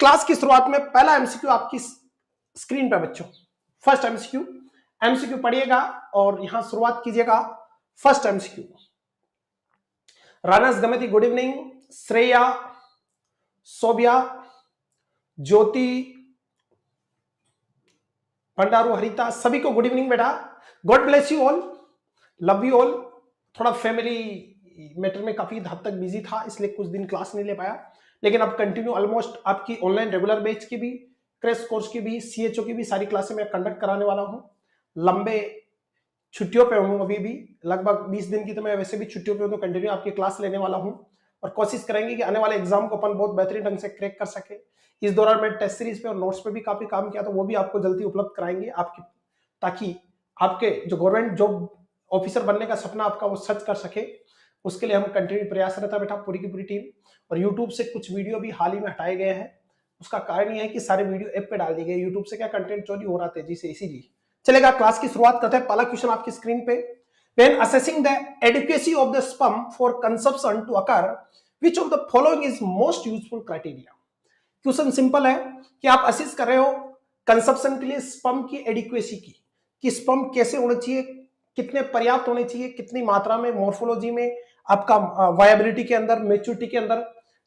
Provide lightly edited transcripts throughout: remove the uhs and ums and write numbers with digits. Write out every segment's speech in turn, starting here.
Class की शुरुआत में पहला एमसीक्यू आपकी स्क्रीन पे बच्चों, फर्स्ट एमसीक्यू, एमसीक्यू पढ़िएगा और यहां शुरुआत कीजिएगा। फर्स्ट एमसीक्यू, रानस गमती गुड इवनिंग, श्रेया, सोबिया, ज्योति, भंडारू, हरिता, सभी को गुड इवनिंग बेटा। God bless you all, love you all. थोड़ा फैमिली मैटर में काफी हद तक बिजी था, इसलिए कुछ दिन क्लास नहीं ले पाया, लेकिन अब कंटिन्यू ऑलमोस्ट आपकी ऑनलाइन रेगुलर बैच की भी, क्रैश कोर्स की भी, सीएचओ की भी सारी क्लासें मैं कंडक्ट कराने वाला हूं। लंबे छुट्टियों पे हूं अभी भी, लगभग 20 दिन की, तो मैं वैसे भी छुट्टियों पे हूं, तो कंटिन्यू आपकी क्लास लेने वाला हूं और कोशिश करेंगे कि आने वाले एग्जाम को अपन बहुत बेहतरीन ढंग से क्रैक कर सके। इस दौरान मैं टेस्ट सीरीज पे और नोट्स पे भी काफी काम किया, तो वो भी आपको जल्दी उपलब्ध कराएंगे आपकी, ताकि आपके जो गवर्नमेंट जॉब ऑफिसर बनने का सपना आपका वो सच कर सके। उसके लिए हम कंटिन्यू प्रयास रहता बेटा, पूरी की पूरी टीम। और यूट्यूब से कुछ वीडियो भी हाल ही में हटाए गए हैं, उसका कारण यह है कि सारे वीडियो ऐप पे डाल दिए गए, यूट्यूब से क्या कंटेंट चोरी हो रहा तेजी से, इसीलिए। चलेगा, क्लास की शुरुआत करते हैं। पहला क्वेश्चन आपकी स्क्रीन पे, when assessing the adequacy of the sperm for consumption to occur, which of the following is most useful criteria? Question simple है कि आप असेस कर रहे हो कंजप्शन के लिए स्पर्म की एडिक्वेसी की, कि स्पर्म कैसे होना चाहिए, कितने पर्याप्त होने चाहिए, कितनी मात्रा में, मॉर्फोलॉजी में, आपका वायबिलिटी के अंदर, मैच्योरिटी के अंदर,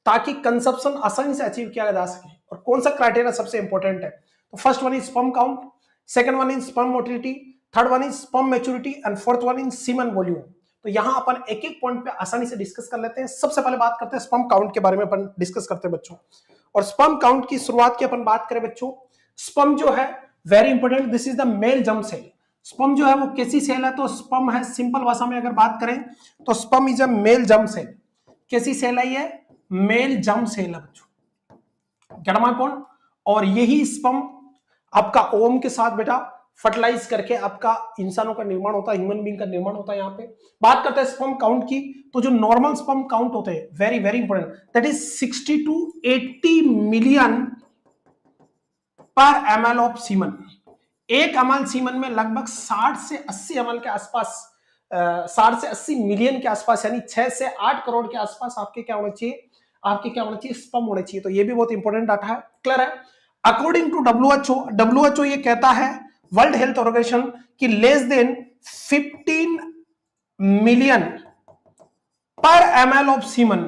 ताकि कंजप्शन आसानी से अचीव किया जा सके। और कौन सा क्राइटेरिया सबसे इंपॉर्टेंट है? तो first one is sperm count, second one is sperm motility, third one is sperm maturity and fourth one is semen volume. तो यहां अपन एक एक पॉइंट पे आसानी से डिस्कस कर लेते हैं। सबसे पहले बात करते हैं स्पर्म काउंट के बारे में, अपन डिस्कस करते हैं बच्चों। और स्पर्म काउंट की शुरुआत की अपन बात करें बच्चों, स्पर्म जो है very important, this is the male germ cell. Sperm जो है वो कैसी सेल है? तो स्पर्म है, सिंपल भाषा में अगर बात करें तो sperm is a male germ cell. कैसी सेल है ये? मेल जर्म सेल है बच्चों, गेट माय पॉइंट। और यही स्पर्म आपका ओवम के साथ बेटा फर्टिलाइज करके आपका इंसानों का निर्माण होता है, ह्यूमन बीइंग का निर्माण होता है। यहाँ पे बात करते हैं स्पर्म काउंट की, तो जो नॉर्मल स्पर्म काउंट होते हैं, very very important, that is 60 to 80 million per ml of semen. एक ml सीमन में लगभग 60 से 80 ml के आसपास, 60 से 80 मिलियन के आसपास, यानी 6 से 8 करोड़ के आसपास आपके क्या होना चाहिए, आपके क्या होना चाहिए, स्पर्म होने चाहिए। तो ये भी बहुत इंपॉर्टेंट डाटा है, क्लियर है। अकॉर्डिंग टू डब्ल्यूएचओ ये कहता है, वर्ल्ड हेल्थ ऑर्गेनाइजेशन, कि less than 15 million per ml of semen,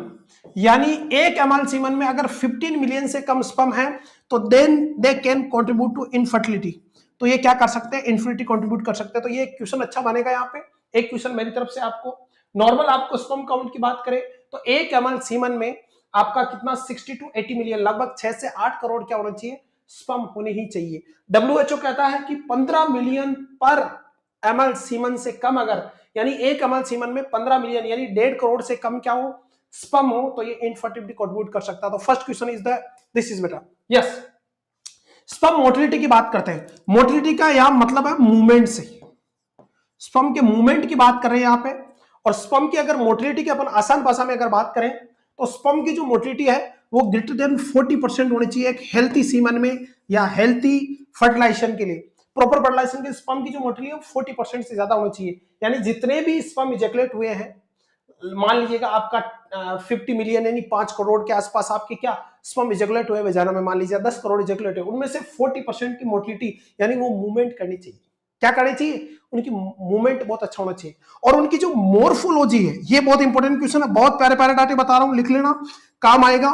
यानी एक ml सीमन में अगर 15 मिलियन से कम स्पर्म है तो then they can contribute to infertility. तो ये क्या कर सकते हैं? इनफर्टिलिटी कंट्रीब्यूट कर सकते हैं। तो ये क्वेश्चन अच्छा बनेगा यहाँ पे। एक क्वेश्चन मेरी तरफ से आपको, नॉर्मल आपको स्पर्म काउंट की बात करें तो एक ml सीमन में आपका कितना, 60 टू 80 मिलियन, लगभग 6 से 8 करोड़ क्या होना चाहिए, स्पर्म होने ही चाहिए। डब्ल्यूएचओ कहता है कि 15 मिलियन पर ml सीमन से कम, अगर यानी एक ml सीमन में 15 मिलियन यानी 1.5 करोड़ से कम क्या हो, स्पर्म हो, तो ये इनफर्टिलिटी कंट्रीब्यूट कर सकता है। तो first question is the this is बेटा, यस। स्पर्म मोटिलिटी की बात करते हैं। मोटिलिटी का यहां मतलब है मूवमेंट से, स्पर्म के मूवमेंट की बात कर रहे हैं यहां पे। और स्पर्म की अगर मोटिलिटी की अपन आसान भाषा में अगर बात करें तो स्पर्म की जो मोटिलिटी है वो ग्रेटर देन 40% होनी चाहिए एक हेल्थी सीमन में, या हेल्थी फर्टिलाइजेशन के लिए, प्रॉपर फर्टिलाइजेशन के स्पर्म की जो मोटिलिटी है 40% से ज्यादा होनी चाहिए। यानी जितने भी स्पर्म इजैकुलेट हुए हैं, मान लीजिएगा आपका 50 मिलियन यानी 5 करोड़ के आसपास आपके क्या स्पर्म इजैकुलेट हुए वेजाना में, मान लीजिए 10 करोड़ इजैकुलेट हुए, उनमें से 40% की मोटिलिटी यानी वो मूवमेंट करनी चाहिए। क्या करनी चाहिए? उनकी मूवमेंट बहुत अच्छा होना चाहिए। और उनकी जो मोर्फोलॉजी है, ये बहुत इंपॉर्टेंट क्वेश्चन है, बहुत प्यारे प्यारे डाटे बता रहा हूं, लिख लेना, काम आएगा।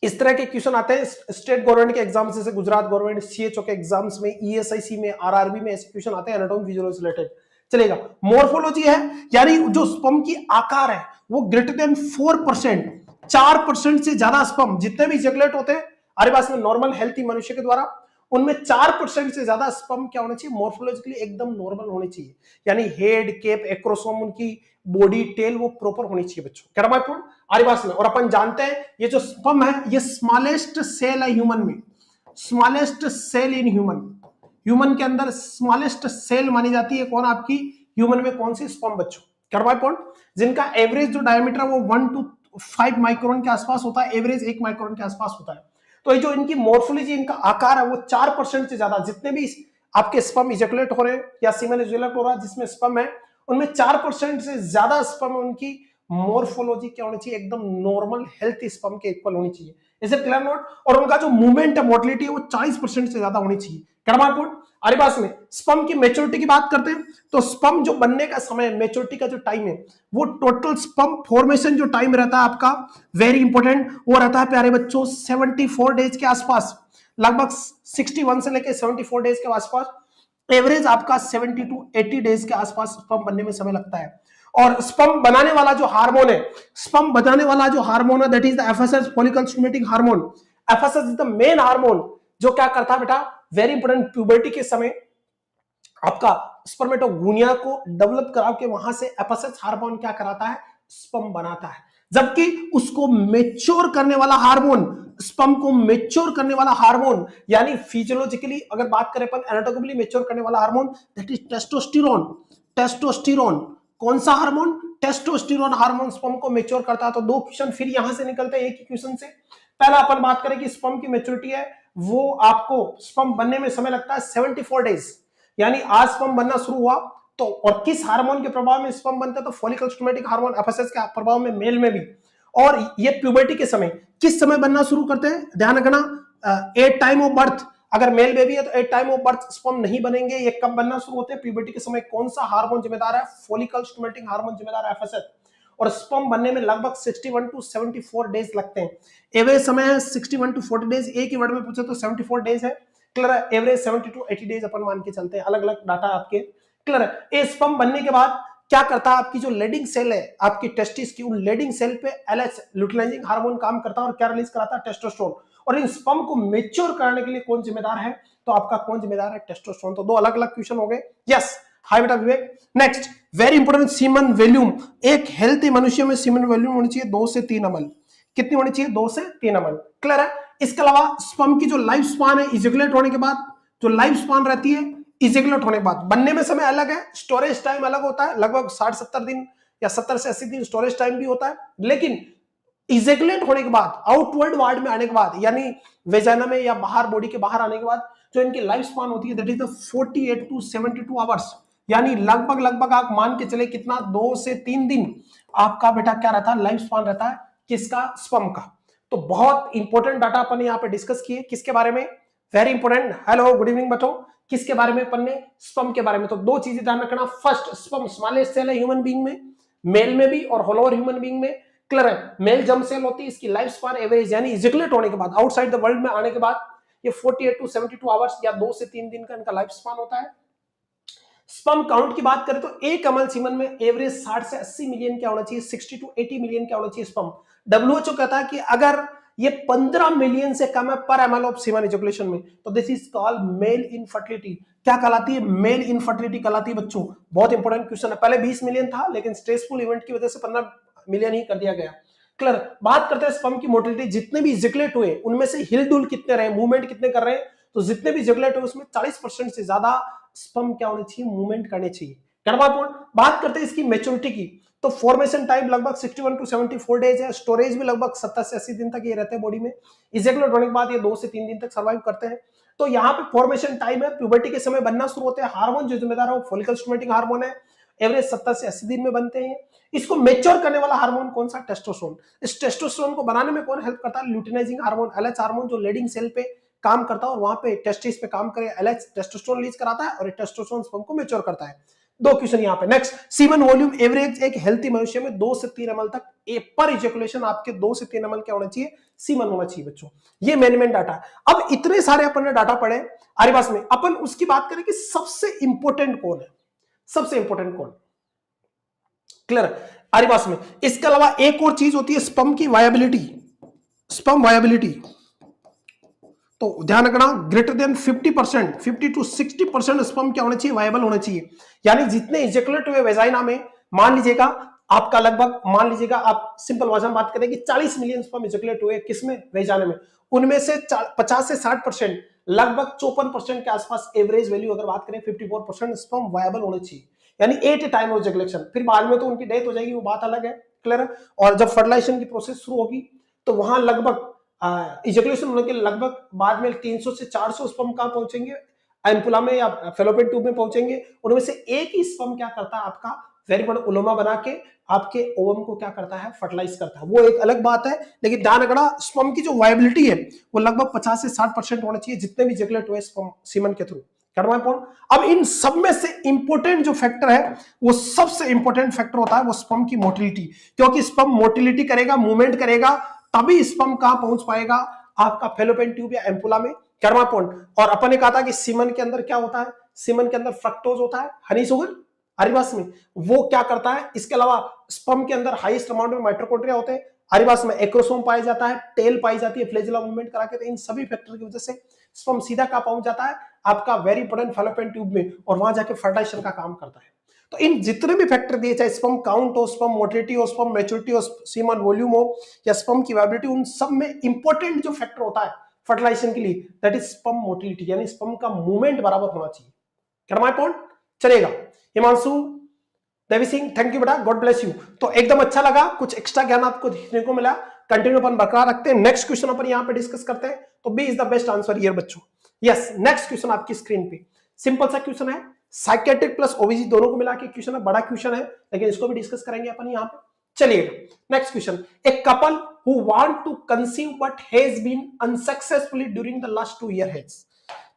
इस तरह के क्वेश्चन आते हैं स्टेट गवर्नमेंट के एग्जाम, जैसे गुजरात गवर्नमेंट, सीएचओ के एग्जाम्स में, ईएसआईसी में, आरआरबी में ऐसे क्वेश्चन आते हैं एनाटॉमी फिजियोलॉजी रिलेटेड। चलेगा, मोर्फोलॉजी है, यानी जो स्पर्म की आकार है वो ग्रेटर देन 4%, 4% से ज्यादा स्पर्म जितने भी इजैकुलेट होते हैं हमारे पास में नॉर्मल हेल्थी मनुष्य के द्वारा, उनमें 4% से ज्यादा स्पर्म क्या होना चाहिए, मोर्फोलॉजिकली एकदम नॉर्मल होनी चाहिए। यानी हेड, केप, एक्रोसोम, उनकी बॉडी, टेल वो प्रॉपर होनी चाहिए बच्चों, क्या माय पॉइंट आरी पास में। और अपन जानते हैं ये जो स्पर्म है ये स्मॉलेस्ट सेल है ह्यूमन में, smallest cell in human, human के अंदर स्मॉलेस्ट सेल मानी जाती है कौन, आपकी ह्यूमन में कौन सी, स्पर्म बच्चों, क्या माय पॉइंट। जिनका एवरेज जो डायमीटर है वो 1 to 5 माइक्रोन के आसपास होता है, एवरेज 1 माइक्रोन के आसपास होता है। तो ये जो इनकी मोर्फोलॉजी, इनका आकार है वो 4% से ज्यादा, जितने भी आपके स्पर्म इजैकुलेट हो रहे हैं या सीमेन इजैकुलेट हो रहा है जिसमें स्पर्म है, उनमें 4% से ज्यादा स्पर्म, उनकी मोर्फोलॉजी क्या होनी चाहिए, एकदम नॉर्मल हेल्थी स्पर्म के इक्वल होनी चाहिए। Is it clear note? और उनका जो मूवमेंट है, मोटिलिटी है, वो 40% से ज्यादा होनी चाहिए। क्या पॉइंट? अरे पास में स्पर्म की मेच्योरिटी की बात करते हैं तो स्पर्म जो बनने का समय, मेच्योरिटी का जो टाइम है, वो टोटल स्पर्म फॉर्मेशन जो टाइम रहता है आपका, वेरी इंपॉर्टेंट, वो रहता है प्यारे बच्चों 74 डेज के आसपास, लगभग 61 से लेकर 74 डेज के आसपास। एवरेज आपका 70 टू 80 डेज के आसपास स्पर्म बनने में समय लगता है। और स्पर्म बनाने वाला जो हार्मोन है, स्पर्म बनाने वाला जो हार्मोन है, that is the FSH, follicle stimulating hormone. FSH is the main hormone जो क्या करता है बेटा, वेरी इंपोर्टेंट, प्यूबर्टी के समय आपका स्पर्मेटोगोनिया को डेवलप करा के वहां से एफएसएच हार्मोन क्या कराता है, स्पर्म बनाता है। जबकि उसको मेच्योर करने वाला हार्मोन, स्पर्म को मेच्योर करने वाला हार्मोन, यानी फिजियोलॉजिकली अगर बात करें अपन, एनाटॉमिकली मेच्योर करने वाला hormone, that is testosterone. Testosterone कौन सा हार्मोन? टेस्टोस्टेरोन हार्मोन स्पर्म को मेच्योर करता है। तो दो क्वेश्चन फिर यहां से निकलते हैं एक ही क्वेश्चन से। पहला अपन बात करें कि स्पर्म की मेच्योरिटी है, वो आपको स्पर्म बनने में समय लगता है 74 डेज, यानी आज स्पर्म बनना शुरू हुआ तो, और किस हार्मोन के प्रभाव में स्पर्म बनता है, तो फॉलिकल स्टिमुलेटिंग हार्मोन एफएसएच के प्रभाव में, मेल में भी। और ये प्यूबर्टी के समय किस समय बनना शुरू करते हैं, ध्यान रखना, एट टाइम ऑफ बर्थ। अगर मेल बेबी है तो at time of birth sperm नहीं बनेंगे। ये कब बनना शुरू होते हैं, प्यूबर्टी के समय। कौन सा हार्मोन जिम्मेदार है, फॉलिकल स्टिमुलेटिंग हार्मोन जिम्मेदार है, एफएसएच। और स्पर्म बनने में लगभग 61 टू 74 डेज लगते हैं। एवरेज समय है 61 टू 40 डेज, एक ही वर्ड में पूछे तो 74 डेज है। क्लियर है? एवरेज 70 टू 80 डेज अपन मान के चलते हैं, अलग अलग डाटा आपके। क्लियर है? ये स्पर्म बनने के बाद क्या करता है, आपकी जो लेडिंग सेल है आपकी टेस्टिस की, उन लेडिंग सेल पे एलएच, ल्यूटिनाइजिंग हार्मोन काम करता है और क्या रिलीज कराता है, टेस्टोस्टेरोन। और इन स्पर्म को मेच्योर करने के लिए कौन जिम्मेदार है, तो आपका कौन जिम्मेदार है, टेस्टोस्टेरोन। तो दो अलग अलग क्वेश्चन हो गए। यस, हाय बेटा Vivek. Next very important, semen volume. एक हेल्थी मनुष्य में सीमन वॉल्यूम होनी चाहिए 2 से 3 ml। कितनी होनी चाहिए, 2 से 3 ml। क्लियर है? इसके अलावा स्पर्म की जो लाइफ स्पान है, इजैकुलेट होने के बाद जो लाइफ स्पान रहती है, इजैकुलेट होने के बाद बनने में समय अलग है, स्टोरेज टाइम अलग होता है, लगभग 60-70 दिन या 70 से 80 दिन स्टोरेज टाइम भी होता है। लेकिन इजैकुलेट होने के बाद, आउटवर्ड वार्ड में आने के बाद, यानी वेजाइना में या बाहर, बॉडी के बाहर आने के बाद जो इनकी लाइफ स्पान होती है, that is the 48 to 72 hours. यानी लगभग लगभग आप मान के चले कितना, 2 से 3 दिन आपका बेटा क्या रहता है, लाइफ स्पान रहता है, किसका, स्पर्म का। तो बहुत इंपॉर्टेंट डाटा अपन यहाँ पे डिस्कस किए, किसके बारे में, very important. Hello good evening बच्चों, किसके बारे में पढ़ने, स्पर्म के बारे में। तो दो चीजें ध्यान रखना, फर्स्ट स्पर्म स्मॉलेस्ट सेल है ह्यूमन बीइंग में, मेल में भी और होलोवर ह्यूमन बीइंग में। क्लियर है? मेल जर्म सेल होती है, इसकी लाइफ स्पान एवरेज यानी इजैकुलेट होने के बाद, आउटसाइड द वर्ल्ड में आने के बाद, ये 48 टू 72 आवर्स या 2 से 3 दिन का इनका लाइफ स्पान होता है। स्पर्म काउंट की बात करें तो एक अमल सीमन में एवरेज 60 से 80 मिलियन क्या होना चाहिए, 60 टू 80 मिलियन क्या होना चाहिए स्पर्म। डब्ल्यूएचओ कहता है कि अगर ये 15 मिलियन से कम है पर एमएल ऑफ सीमन इजैकुलेशन में, तो this is called male infertility. क्या कहलाती है, मेल इनफर्टिलिटी कहलाती है बच्चों। बहुत इंपॉर्टेंट क्वेश्चन है। पहले 20 मिलियन था, लेकिन स्ट्रेसफुल इवेंट की वजह से 15 मिलियन ही कर दिया गया। क्लियर? बात करते हैं स्पर्म की मोटिलिटी, जितने भी इजैकुलेट हुए उनमें से हिल डुल कितने रहे, मूवमेंट कितने कर रहे हैं, तो जितने भी इजैकुलेट हुए उसमें 40% से ज्यादा स्पर्म क्या होने चाहिए, मूवमेंट करने चाहिए। बात करते हैं इसकी मैच्योरिटी की, तो फॉर्मेशन टाइम लगभग 61 टू 74 डेज है। स्टोरेज भी लगभग 70 से 80 दिन तक ये रहते हैं बॉडी में। इजैकुलेट होने के बाद ये 2 से 3 दिन तक सर्वाइव करते हैं। तो यहाँ पे फॉर्मेशन टाइम है, प्यूबर्टी के समय बनना शुरू होते हैं। हार्मोन जो जिम्मेदार है वो फॉलिकल स्टिमुलेटिंग हार्मोन है, एवरेज 70 से 80 दिन में बनते हैं। इसको मेच्योर करने वाला हार्मोन कौन सा, टेस्टोस्टेरोन। इस टेस्टोस्टेरोन को बनाने में कौन हेल्प करता है, ल्यूटिनाइजिंग हार्मोन, एलएच हार्मोन, जो लेडिंग सेल पे काम करता है और वहां पे टेस्टिस पे काम करे, एलएच टेस्टोस्टेरोन रिलीज कराता है और टेस्टोस्टेरोन स्पर्म को मैच्योर करता है। दो क्वेश्चन यहाँ पे। नेक्स्ट, सीमन वॉल्यूम एवरेज एक हेल्थी मनुष्य में 2 से 3 ml तक पर इजैकुलेशन आपके 2 से 3 ml क्या होना चाहिए, सीमन होना चाहिए बच्चों। ये मैनेजमेंट डाटा। अब इतने सारे अपन ने डाटा पढ़े आरिवास में, अपन उसकी बात करें कि सबसे इंपॉर्टेंट कौन है, सबसे इंपॉर्टेंट कौन। क्लियर? आरिवास में इसके अलावा एक और चीज होती है स्पर्म की वायबिलिटी, स्पर्म वायबिलिटी। तो ध्यान रखना, ग्रेटर देन 50%, 50 टू 60% स्पर्म क्या होना चाहिए, वायबल होना चाहिए। यानी जितने इजैकुलेट हुए वेजाइना में, मान लीजिएगा आपका लगभग, मान लीजिएगा आप सिंपल भाषा में बात करें कि 40 मिलियन स्पर्म इजैकुलेट हुए, किसमें, वेजाइना में, उनमें से 50 से 60%, लगभग 54% के आसपास एवरेज वैल्यू अगर बात करें 54% स्पर्म वायबल होने चाहिए, यानी एट टाइम ऑफ इजैकुलेशन। फिर बाद में तो उनकी डेथ हो जाएगी, वो बात अलग है। क्लियर? और जब फर्टिलाइजेशन की प्रोसेस शुरू होगी तो वहां लगभग इजैकुलेशन होने के लगभग बाद में 300 से 400 स्पर्म कहां पहुंचेंगे, एम्पुला में या फेलोपियन ट्यूब में पहुंचेंगे। उनमें से एक ही स्पर्म क्या करता है, आपका वेरी इंपॉर्टेंट, उलोमा बना के आपके ओवम को क्या करता है, फर्टिलाइज करता है, वो एक अलग बात है। लेकिन ध्यान रखना, स्पर्म की जो वायबिलिटी है वो लगभग 50 से 60% होना चाहिए, जितने भी जगलेट हुए स्पर्म सीमन के थ्रू। अब इन सब में से इंपॉर्टेंट जो फैक्टर है, वो सबसे इंपॉर्टेंट फैक्टर होता है वो स्पर्म की मोटिलिटी, क्योंकि स्पर्म मोटिलिटी करेगा, मूवमेंट करेगा, तभी स्पर्म कहां पहुंच पाएगा, आपका फेलोपियन ट्यूब या एम्पुला में। और अपन ने कहा था कि सीमन के अंदर क्या होता है, सीमन के अंदर फ्रक्टोज होता है, हनी शुगर, अरिबास में, वो क्या करता है। इसके अलावा स्पर्म के अंदर हाईएस्ट अमाउंट में माइटोकॉन्ड्रिया होते हैं, अरिबास में एक्रोसोम पाया जाता है, टेल पाई जाती है फ्लैजेला मूवमेंट करा के। तो इन सभी फैक्टर की वजह से स्पर्म सीधा कहां पहुंच जाता है, आपका वेरी इंपॉर्टेंट फेलोपियन ट्यूब में, और वहां जाके फर्टिलाइजेशन का काम करता है। तो इन जितने भी फैक्टर दिए, चाहे स्पर्म काउंट हो, स्पर्म मोटिलिटी हो, स्पर्म मैच्योरिटी हो, सीमन वॉल्यूम हो, या स्पर्म की वायबिलिटी, उन सब में इंपॉर्टेंट जो फैक्टर होता है फर्टिलाइजेशन के लिए, दैट इज स्पर्म मोटिलिटी, यानी स्पर्म का मूवमेंट बराबर होना चाहिए। क्या माय पॉइंट चलेगा। हिमांशु देवी सिंह, थैंक यू बेटा, गॉड ब्लेस यू। तो एकदम अच्छा लगा, कुछ एक्स्ट्रा ज्ञान आपको देखने को मिला। कंटिन्यू अपन बरकरार रखते हैं। नेक्स्ट क्वेश्चन अपन यहां पे डिस्कस करते हैं। तो B is the best answer here बच्चों। यस, नेक्स्ट क्वेश्चन आपकी स्क्रीन पे सिंपल सा क्वेश्चन है, साइकेट्रिक प्लस ओबीजी दोनों को मिला के क्वेश्चन है, बड़ा क्वेश्चन है, लेकिन इसको भी डिस्कस करेंगे अपन यहां पे। चलिए next question, a couple who want to conceive but has been unsuccessfully during the last 2 year has.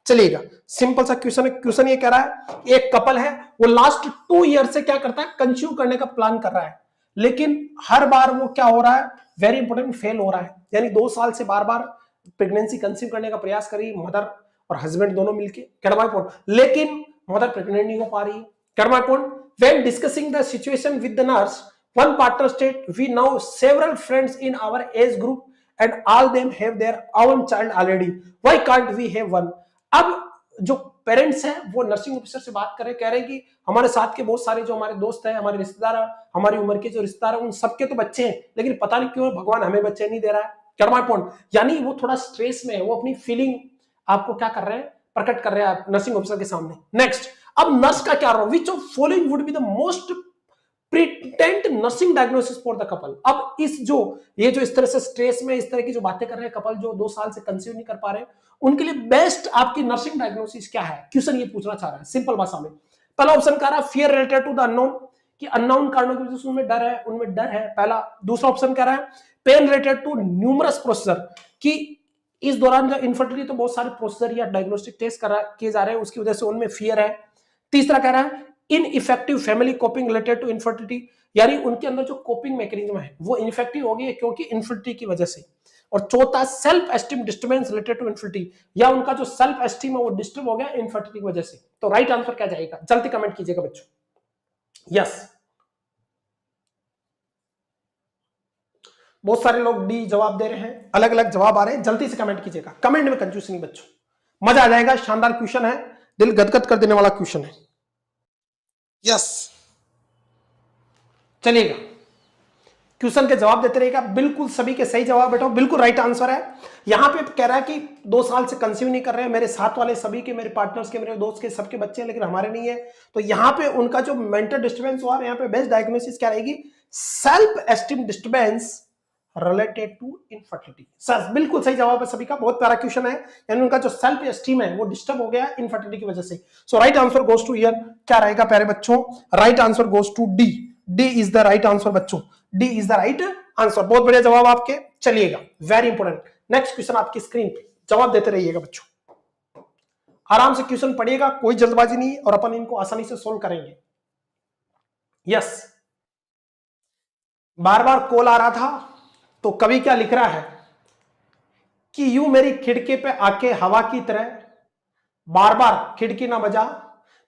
चलिएगा, सिंपल सा क्वेश्चन है। क्वेश्चन ये कह रहा है एक कपल है, वो लास्ट 2 ईयर से क्या करता है, कंसीव करने का प्लान कर रहा है, लेकिन हर बार वो क्या हो रहा है, वेरी इंपॉर्टेंट, फेल हो रहा है। यानी 2 साल से बार बार प्रेगनेंसी कंसीव करने का प्रयास करी मदर और हस्बैंड दोनों मिलके, लेकिन मदर प्रेग्नेंट नहीं हो पा रही है। When discussing the situation with the nurse, one partner state, we know several friends in our age group and all them have their own child already. Why can't we have one? अब जो parents हैं वो nursing officer से बात कर रहे, कह रहे हैं कि हमारे साथ के बहुत सारे जो हमारे दोस्त हैं, हमारे रिश्तेदार, हमारी उम्र के जो रिश्तेदार हैं, उन सबके तो बच्चे हैं, लेकिन पता नहीं क्यों भगवान हमें बच्चे नहीं दे रहा है। कर्मा पॉइंट, यानी वो थोड़ा स्ट्रेस में है, वो अपनी फीलिंग आपको क्या कर रहे हैं, प्रकट कर रहे हैं नर्सिंग ऑफिसर के सामने। नेक्स्ट, अब नर्स का क्या role, which of following would be the most pertinent nursing diagnosis for the couple. अब इस जो ये जो इस तरह से स्ट्रेस में इस तरह की जो बातें कर रहे हैं कपल, जो 2 साल से कंसीव नहीं कर पा रहे, उनके लिए बेस्ट आपकी नर्सिंग डायग्नोसिस क्या है, क्वेश्चन ये पूछना चाह रहा है सिंपल भाषा में। पहला ऑप्शन कह रहा है fear related to the unknown, कि अननोन कारणों की वजह से उनमें डर है, उनमें डर है पहला। दूसरा ऑप्शन कह रहा है pain related to numerous procedure, कि इस दौरान जो इनफर्टिलिटी तो बहुत सारे प्रोसीजर या डायग्नोस्टिक टेस्ट किए जा रहे हैं, उसकी वजह से उनमें फियर है। तीसरा कह रहा है ineffective family coping related to infertility, यानी उनके अंदर जो कोपिंग मैकेनिज्म है वो इनफेक्टिव हो गई है क्योंकि इनफर्टिलिटी की वजह से। और चौथा self esteem disturbance related to infertility, या उनका जो सेल्फ एस्टीम है वो डिस्टर्ब हो गया इनफर्टिलिटी की वजह से। तो राइट आंसर क्या जाएगा, जल्दी कमेंट कीजिएगा बच्चों। यस, बहुत सारे लोग डी जवाब दे रहे हैं, अलग अलग जवाब आ रहे हैं, जल्दी से कमेंट कीजिएगा, कमेंट में कंफ्यूज नहीं बच्चों, मजा आ जाएगा। शानदार क्वेश्चन है, दिल गदगद कर देने वाला क्वेश्चन है। यस, चलिएगा क्वेश्चन के जवाब देते रहेगा, बिल्कुल सभी के सही जवाब बेटा, बिल्कुल राइट आंसर है। यहां पे कह रहा है कि 2 साल से कंसीव नहीं कर रहे हैं, मेरे साथ वाले सभी के, मेरे पार्टनर्स के, मेरे दोस्त के, सबके बच्चे हैं, लेकिन हमारे नहीं है। तो यहां पे उनका जो मेंटल डिस्टर्बेंस हुआ, यहां पे बेस्ट डायग्नोसिस क्या रहेगी, self esteem disturbance related to infertility. Sir बिल्कुल सही जवाब है सभी का, बहुत प्यारा क्वेश्चन है, यानी उनका जो सेल्फ एस्टीम है वो डिस्टर्ब हो गया इनफर्टिलिटी की वजह से। So right answer goes to here, क्या रहेगा प्यारे बच्चों, right answer goes to D, D is the right answer बच्चों, D is the right answer. बहुत बढ़िया जवाब आपके। चलिएगा, वेरी इंपॉर्टेंट नेक्स्ट क्वेश्चन आपकी स्क्रीन पे, जवाब देते रहिएगा बच्चों, आराम से क्वेश्चन पढ़िएगा, कोई जल्दबाजी नहीं, और अपन इनको आसानी से सोल्व करेंगे। यस, बार बार कॉल आ रहा था, तो कवि क्या लिख रहा है कि यूं मेरी खिड़की पे आके हवा की तरह बार बार खिड़की ना बजा,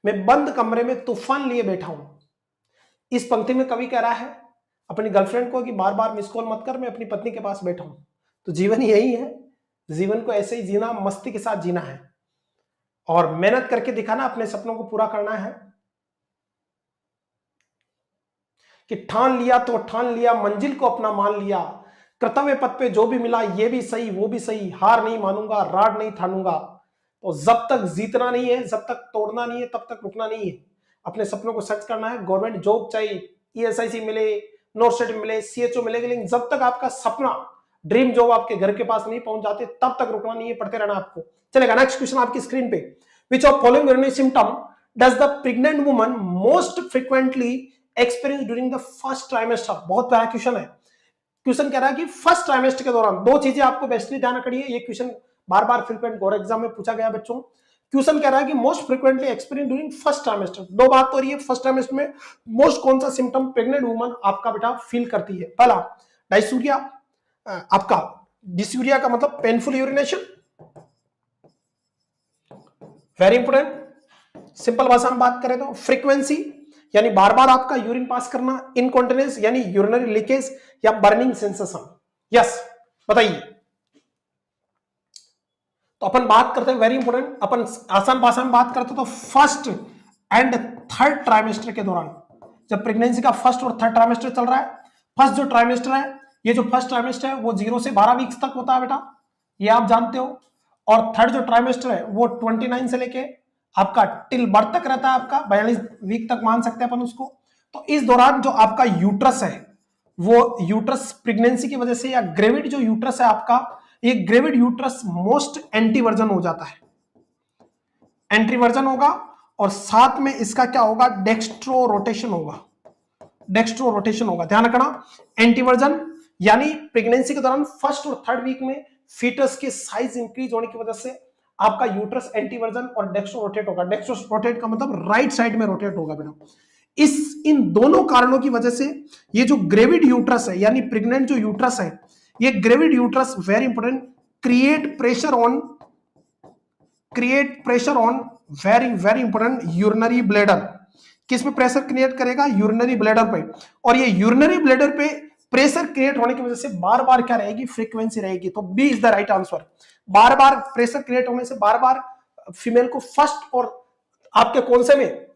मैं बंद कमरे में तूफान लिए बैठा हूं। इस पंक्ति में कवि कह रहा है अपनी गर्लफ्रेंड को कि बार बार मिस कॉल मत कर, मैं अपनी पत्नी के पास बैठा हूं। तो जीवन यही है, जीवन को ऐसे ही जीना, मस्ती के साथ जीना है, और मेहनत करके दिखाना, अपने सपनों को पूरा करना है। कि ठान लिया तो ठान लिया, मंजिल को अपना मान लिया, कर्तव्य पथ पे जो भी मिला ये भी सही वो भी सही, हार नहीं मानूंगा, राड नहीं ठानूंगा। तो जब तक जीतना नहीं है, जब तक तोड़ना नहीं है, तब तक रुकना नहीं है, अपने सपनों को सच करना है। गवर्नमेंट जॉब चाहिए, ईएसआईसी मिले, नोस्टेट मिले, सीएचओ मिलेगी, लेकिन जब तक आपका सपना ड्रीम जॉब आपके घर के पास नहीं पहुंच जाते, तब तक रुकना नहीं है, पढ़ते रहना आपको। चलेगा, नेक्स्ट क्वेश्चन आपकी स्क्रीन पे, विच of following symptom does the pregnant woman most frequently experience during the first trimester. बहुत प्यारा क्वेश्चन है। क्वेश्चन कह रहा है कि फर्स्ट ट्राइमेस्टर के दौरान दो चीजें आपको बेस्टली ध्यान रखनी है। ये क्वेश्चन बार बार फ्रीक्वेंट गौर एग्जाम में पूछा गया बच्चों। क्वेश्चन कह रहा है कि most frequently experience during first trimester. दो बात तो रही है, फर्स्ट ट्राइमेस्टर में मोस्ट कौन सा सिम्टम प्रेग्नेंट वुमन आपका बेटा फील करती है। पहला डायसूरिया, आपका डिसूरिया का मतलब painful urination, very important. Simple भाषा में बात करें तो फ्रीक्वेंसी यानी बार बार आपका यूरिन पास करना, इनकॉन्टिनेंस यानी यूरिनरी लीकेज या बर्निंग सेंसेशन। यस, बताइए। तो अपन बात करते हैं, वेरी इंपोर्टेंट, अपन आसान भाषा में बात करते हैं तो फर्स्ट एंड थर्ड ट्राइमेस्टर के दौरान, जब प्रेगनेंसी का फर्स्ट और थर्ड ट्राइमेस्टर चल रहा है, फर्स्ट जो ट्राइमेस्टर है, ये जो फर्स्ट ट्राइमेस्टर है वो 0 से 12 वीक्स तक होता है बेटा, ये आप जानते हो। और थर्ड जो ट्राइमेस्टर है वो 29 से लेके आपका टिल बर्थ तक रहता है, आपका 42 वीक तक मान सकते हैं अपन उसको। तो इस दौरान जो आपका यूट्रस है, वो यूट्रस प्रेगनेंसी की वजह से या ग्रेविड जो यूट्रस है आपका, ये ग्रेविड यूट्रस मोस्ट एंटीवर्जन हो जाता है, एंटीवर्जन होगा। और साथ में इसका क्या होगा, डेक्स्ट्रो रोटेशन होगा, डेक्स्ट्रो रोटेशन होगा, ध्यान रखना। एंटीवर्जन यानी प्रेगनेंसी के दौरान फर्स्ट और थर्ड वीक में फीटस के साइज इंक्रीज होने की वजह से आपका यूट्रस एंटीवर्जन और डेक्स्ट्रो रोटेट होगा। डेक्स्ट्रो रोटेट का मतलब राइट साइड में रोटेट होगा बेटा। इन दोनों कारणों की वजह से ये जो ग्रेविड यूट्रस है यानी प्रेग्नेंट जो यूट्रस है, ये gravid uterus, very important, create pressure on very very important urinary bladder. किस पे प्रेशर क्रिएट करेगा, यूरिनरी ब्लैडर पे। और ये यूरिनरी ब्लैडर पे प्रेशर क्रिएट होने की वजह से बार बार क्या रहेगी, फ्रीक्वेंसी रहेगी। तो B is the right answer. बार बार प्रेशर क्रिएट होने से बार बार फीमेल को फर्स्ट और आपके कौन से में,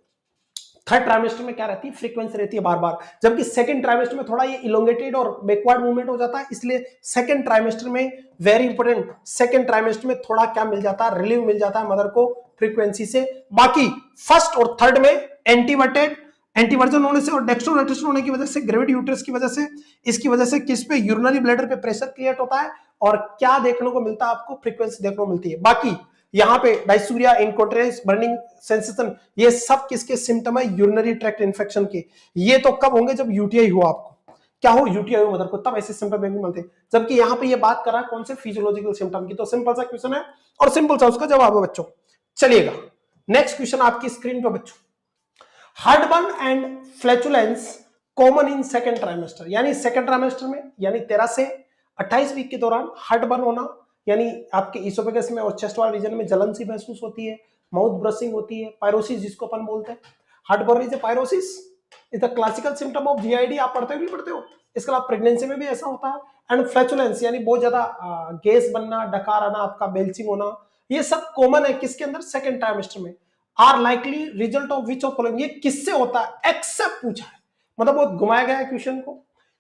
थर्ड ट्राइमेस्टर में क्या रहती है, फ्रीक्वेंसी रहती है बार बार। जबकि सेकंड ट्राइमेस्टर में थोड़ा ये इलोंगेटेड और बैकवर्ड मूवमेंट हो जाता है, इसलिए सेकंड ट्राइमेस्टर में, वेरी इंपोर्टेंट, सेकंड ट्राइमेस्टर में थोड़ा क्या मिल जाता है, रिलीव मिल जाता है मदर को फ्रीक्वेंसी से। बाकी फर्स्ट और थर्ड में एंटीवर्जन होने से और डेक्स्ट्रो रोटेशन होने की वजह से, ग्रेविड यूट्रस की वजह से, इसकी वजह से किस पे, यूरिनरी ब्लैडर पे प्रेशर क्रिएट होता है और क्या देखने को मिलता है आपको, फ्रीक्वेंसी देखने को मिलती है। बाकी यहाँ पे डायसूरिया, इनकॉन्टिनेंस, बर्निंग सेंसेशन, ये सब किसके सिम्टम है, यूरिनरी ट्रैक्ट इन्फेक्शन के। ये तो कब होंगे, जब यूटीआई हो, आपको क्या हो, यूटीआई हो मदर को, तब ऐसे सिम्टम देखने को मिलते हैं। जबकि यहाँ पे ये बात कर रहा है कौन से, फिजियोलॉजिकल सिम्टम की। तो सिंपल सा क्वेश्चन है और सिंपल सा उसका जवाब है बच्चों। चलिएगा नेक्स्ट क्वेश्चन आपकी स्क्रीन पे बच्चों। Heartburn and flatulence common in second trimester, यानी सेकेंड ट्राइमेस्टर में, यानी 13 से 28 वीक के दौरान हार्टबर्न होना, यानी आपके इसोफेगस में और चेस्ट वाले रीजन में जलन सी महसूस होती है, माउथ ब्रशिंग होती है, पायरोसिस जिसको अपन बोलते हैं। Heartburn is a pyrosis is the classical symptom of GID. आप पढ़ते हो नहीं पढ़ते हो, इसके अलावा प्रेगनेंसी में भी ऐसा होता है। एंड फ्लैचुलेंस यानी बहुत ज्यादा गैस बनना, डकार आना, आपका बेल्चिंग होना, ये सब कॉमन है किसके अंदर, सेकेंड ट्राइमेस्टर में। Are likely result of which of following, ये किससे होता है, एक्सेप्ट पूछा है, मतलब बहुत घुमाया गया है क्वेश्चन को।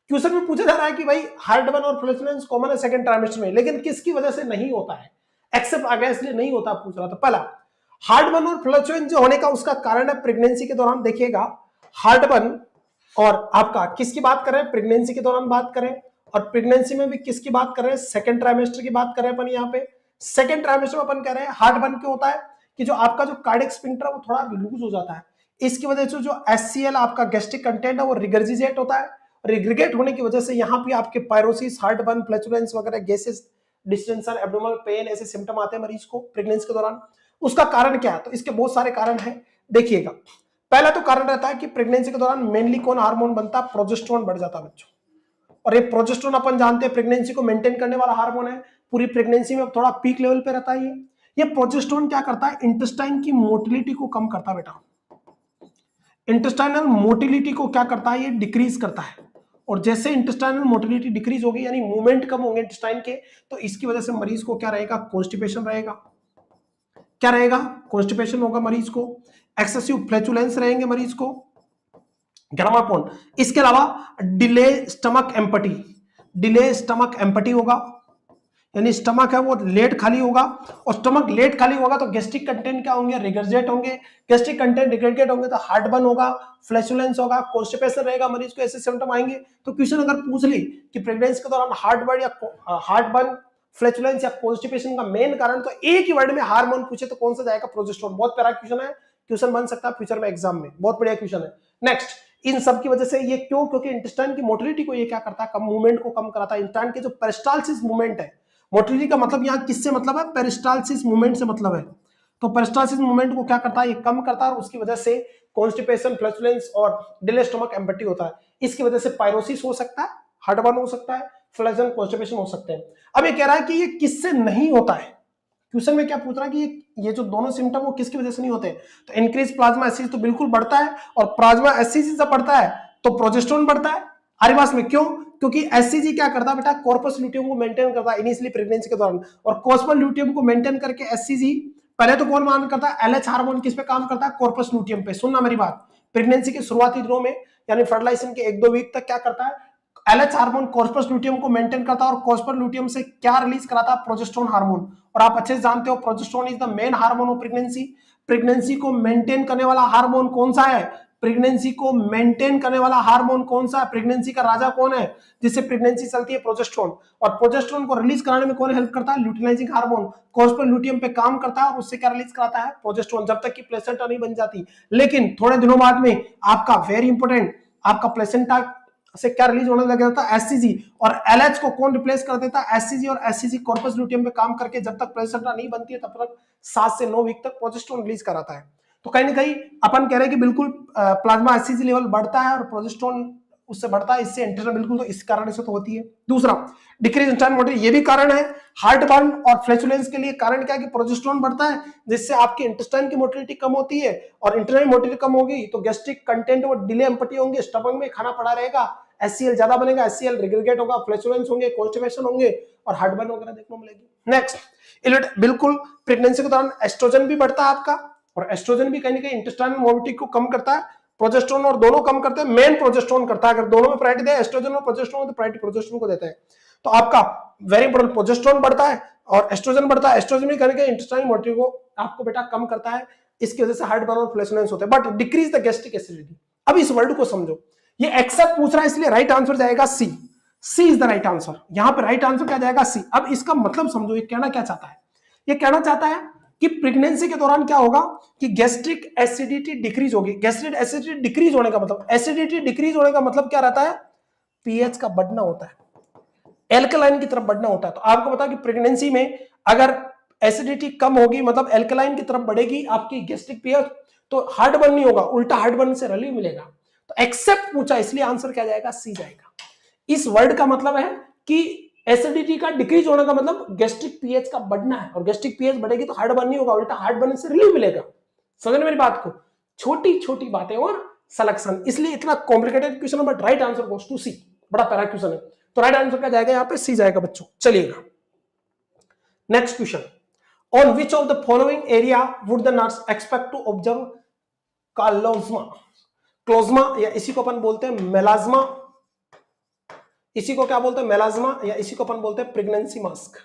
क्वेश्चन में पूछा जा रहा है कि भाई हार्टबर्न और फ्लैचुलेंस कॉमन है सेकंड ट्राइमेस्टर में, लेकिन किसकी वजह से नहीं होता है, एक्सेप्ट आ गया इसलिए नहीं होता पूछ रहा था। पहला हार्टबर्न और फ्लैचुलेंस जो होने का उसका कारण है प्रेगनेंसी के दौरान। देखिएगा हार्टबर्न और आपका किसकी बात कर रहे हैं, प्रेगनेंसी के दौरान बात करें, और प्रेगनेंसी में भी किसकी बात कर रहे हैं, सेकंड ट्राइमेस्टर की बात कर रहे हैं अपन। यहाँ पे सेकंड ट्राइमेस्टर में अपन कह रहे हैं हार्टबर्न क्यों होता है कि जो आपका जो कार्डियक स्फिंक्टर है वो थोड़ा लूज हो जाता है, इसकी वजह से जो एचसीएल आपका गैस्ट्रिक कंटेंट है वो रिगर्जिजेट होता है, रिग्रेगेट होने की वजह से यहाँ पे आपके पायरोसिस, हार्टबर्न, फ्लैचुलेंस वगैरह, गैसेस, डिस्टेंशन, एब्डोमिनल पेन, ऐसे सिम्टम आते हैं मरीज को प्रेगनेंसी के दौरान। उसका कारण क्या है, तो इसके बहुत सारे कारण हैं। देखिएगा पहला तो कारण रहता है कि प्रेगनेंसी के दौरान मेनली कौन हार्मोन बनता है, प्रोजेस्टेरोन बढ़ जाता है बच्चों। और ये प्रोजेस्टेरोन अपन जानते हैं प्रेगनेंसी को मेंटेन करने वाला हार्मोन है, पूरी प्रेगनेंसी में थोड़ा पीक लेवल पे रहता है। ये प्रोजेस्टेरोन क्या करता है, इंटेस्टाइन की मोटिलिटी को कम करता है बेटा। इंटेस्टाइनल मोटिलिटी को क्या करता है, ये डिक्रीज करता है। और जैसे इंटेस्टाइनल मोटिलिटी डिक्रीज होगी यानी मूवमेंट कम होंगे इंटेस्टाइन के, तो इसकी वजह से मरीज को क्या रहेगा, कॉन्स्टिपेशन रहेगा। क्या रहेगा, कॉन्स्टिपेशन होगा मरीज को, एक्सेसिव फ्लैचुलेंस रहेंगे मरीज को, ग्रामा पॉइंट। इसके अलावा डिले स्टमक एम्पटी होगा, यानी स्टमक है वो लेट खाली होगा, और स्टमक लेट खाली होगा तो गैस्ट्रिक कंटेंट क्या होंगे, रिगर्जेट होंगे, गैस्ट्रिक कंटेंट रिगर्जेट होंगे तो हार्टबर्न होगा, फ्लैचुलेंस होगा, कॉन्स्टिपेशन रहेगा मरीज को, ऐसे सिम्टम आएंगे। तो क्वेश्चन अगर पूछ ली कि प्रेगनेंसी के दौरान हार्टबर्न, फ्लैचुलेंस या कॉन्स्टिपेशन का मेन कारण, तो एक ही वर्ड में हार्मोन पूछे तो कौन सा जाएगा, प्रोजेस्टेरोन। बहुत प्यारा क्वेश्चन है, क्वेश्चन बन सकता है फ्यूचर में एग्जाम में, बहुत बढ़िया क्वेश्चन है। नेक्स्ट, इन सब की वजह से ये क्यों, क्योंकि इंटेस्टाइन की मोटिलिटी को ये क्या करता है, कम मूवमेंट को कम कराता है। इंटेस्टाइन के जो पेरिस्टालसिस मूवमेंट है, मोटिलिटी का मतलब यहाँ किससे मतलब है, पेरिस्टालसिस मूवमेंट से मतलब है। तो पेरिस्टालसिस मूवमेंट को क्या करता है, ये कम करता है और उसकी वजह से कॉन्स्टिपेशन, फ्लैचुलेंस और डिले स्टमक एम्पटी होता है। इसकी वजह से पायरोसिस हो सकता है, हार्टबर्न हो सकता है, फ्लैचन, कॉन्स्टिपेशन हो सकते हैं। अब ये कह रहा है कि ये किससे नहीं होता है। क्वेश्चन में क्या पूछ रहा है कि ये जो दोनों सिम्टम वो किसकी वजह से नहीं होते। तो इंक्रीज प्लाज्मा एसिड तो बिल्कुल बढ़ता है, और प्लाज्मा एसिड जब बढ़ता है तो प्रोजेस्टेरोन बढ़ता है। आरिवास में क्यों, क्योंकि एससीजी क्या करता है बेटा, कॉर्पस ल्यूटियम को मेंटेन करता है इनिशियली प्रेगनेंसी के दौरान, और कॉर्पस ल्यूटियम को मेंटेन करके एससीजी पहले तो कौन मान करता है, एलएच हार्मोन किस पे काम करता है, कॉर्पस ल्यूटियम पे। सुनना मेरी बात, प्रेगनेंसी के शुरुआती दिनों में यानी फर्टिलाइजेशन के 1-2 वीक तक क्या करता है, एलएच हार्मोन कॉर्पस ल्यूटियम को मेंटेन करता है, और कॉर्पस ल्यूटियम से क्या रिलीज कराता है, प्रोजेस्टेरोन हार्मोन। और आप अच्छे से जानते हो progesterone is the main hormone of pregnancy. Pregnancy को मेंटेन करने वाला हार्मोन कौन सा है, प्रेगनेंसी को मेंटेन करने वाला हार्मोन कौन सा है, प्रेगनेंसी का राजा कौन है, जिससे प्रेगनेंसी चलती है, प्रोजेस्टेरोन। और प्रोजेस्टेरोन को रिलीज कराने में कौन हेल्प करता है, ल्यूटिनाइजिंग हार्मोन कॉर्पस ल्यूटियम पे काम करता है, और उससे क्या रिलीज कराता है, प्रोजेस्टेरोन, जब तक कि प्लेसेंटा नहीं बन जाती। लेकिन थोड़े दिनों बाद में आपका वेरी इंपोर्टेंट, आपका प्लेसेंटा से क्या रिलीज होने लग जाता है, एससीजी, और एलएच को कौन रिप्लेस कर देता है, एससीजी, और एससीजी कॉर्पस ल्यूटियम पे काम करके जब तक प्लेसेंटा नहीं बनती है तब तक 7 से 9 वीक तक प्रोजेस्टेरोन रिलीज कराता है। तो कहीं ना कहीं अपन कह रहे हैं कि बिल्कुल प्लाज्मा एससीजी लेवल बढ़ता है और प्रोजेस्टेरोन उससे बढ़ता है, इससे इंटरनल बिल्कुल, तो इस कारण से तो होती है। दूसरा, डिक्रीज इंटेस्टाइन मोटिलिटी, ये भी कारण है। हार्ट बर्न और फ्लैचुलेंस के लिए कारण क्या है कि प्रोजेस्टेरोन बढ़ता है, जिससे आपकी इंटेस्टाइन की मोटिलिटी कम होती है, और इंटरनल मोटिलिटी कम होगी तो गैस्ट्रिक कंटेंट और डिले एम्पटी होंगे, स्टमक में खाना पड़ा रहेगा, एचसीएल ज्यादा बनेगा, एचसीएल रिग्रेगेट होगा, फ्लैचुलेंस होंगे, कॉन्स्टिपेशन होंगे, और हार्ट बर्न वगैरह देखने को मिलेगी। नेक्स्ट, बिल्कुल प्रेगनेंसी के दौरान एस्ट्रोजन भी बढ़ता है आपका, और एस्ट्रोजन भी कहीं ना कहीं इंटेस्टाइनल मोबिलिटी को कम करता है। प्रोजेस्टेरोन और दोनों कम करते हैं, मेन प्रोजेस्टेरोन करता है। अगर दोनों में प्रायोरिटी दे, एस्ट्रोजन और प्रोजेस्टेरोन, तो प्रायोरिटी प्रोजेस्टेरोन को देते हैं। तो आपका वेरी इंपोर्टेंट, प्रोजेस्टेरोन बढ़ता है और एस्ट्रोजन बढ़ता है। एस्ट्रोजन भी करके इंटेस्टाइनल मोटिलिटी को आपको बेटा कम करता है, इसकी वजह से हार्ट बर्न और फ्लैचुलेंस होते हैं, but decrease the gastric acidity. अब इस वर्ड को समझो, ये एक्सेप्ट पूछ रहा है, इसलिए राइट आंसर जाएगा सी। C is the right answer, यहां पे राइट आंसर क्या जाएगा, सी। अब इसका मतलब समझो, ये कहना क्या चाहता है, ये कहना चाहता है कि प्रेगनेंसी के दौरान क्या होगा कि गैस्ट्रिक एसिडिटी डिक्रीज होगी। गैस्ट्रिक एसिडिटी डिक्रीज होने का मतलब, एसिडिटी डिक्रीज होने का मतलब क्या रहता है, पीएच का बढ़ना होता है, एल्कलाइन की तरफ बढ़ना होता है। तो आपको पता कि प्रेगनेंसी में अगर एसिडिटी कम होगी मतलब एल्कलाइन की तरफ बढ़ेगी आपकी गैस्ट्रिक पीएच, तो हार्ट बर्न नहीं होगा, उल्टा हार्ट बर्न से रिलीफ मिलेगा। तो एक्सेप्ट पूछा, इसलिए आंसर क्या जाएगा, सी जाएगा। इस वर्ड का मतलब है कि एसिडिटी का डिक्रीज होने का मतलब गैस्ट्रिक पीएच का बढ़ना है, और गैस्ट्रिक पीएच बढ़ेगी तो हार्ट बर्न नहीं होगा, उल्टा हार्ट बर्न से रिलीफ मिलेगा। समझ मेरी बात को, छोटी छोटी बातें और सिलेक्शन, इसलिए इतना complicated question, but right answer goes to C. बड़ा प्यारा क्वेश्चन है, तो राइट आंसर क्या जाएगा, यहाँ पे सी जाएगा बच्चों। चलिएगा next question, on which of the following area would the nurse expect to observe chloasma. Chloasma या इसी को अपन बोलते हैं मेलाज्मा, इसी को क्या बोलते हैं, मेलाज्मा, या इसी को अपन बोलते हैं pregnancy mask.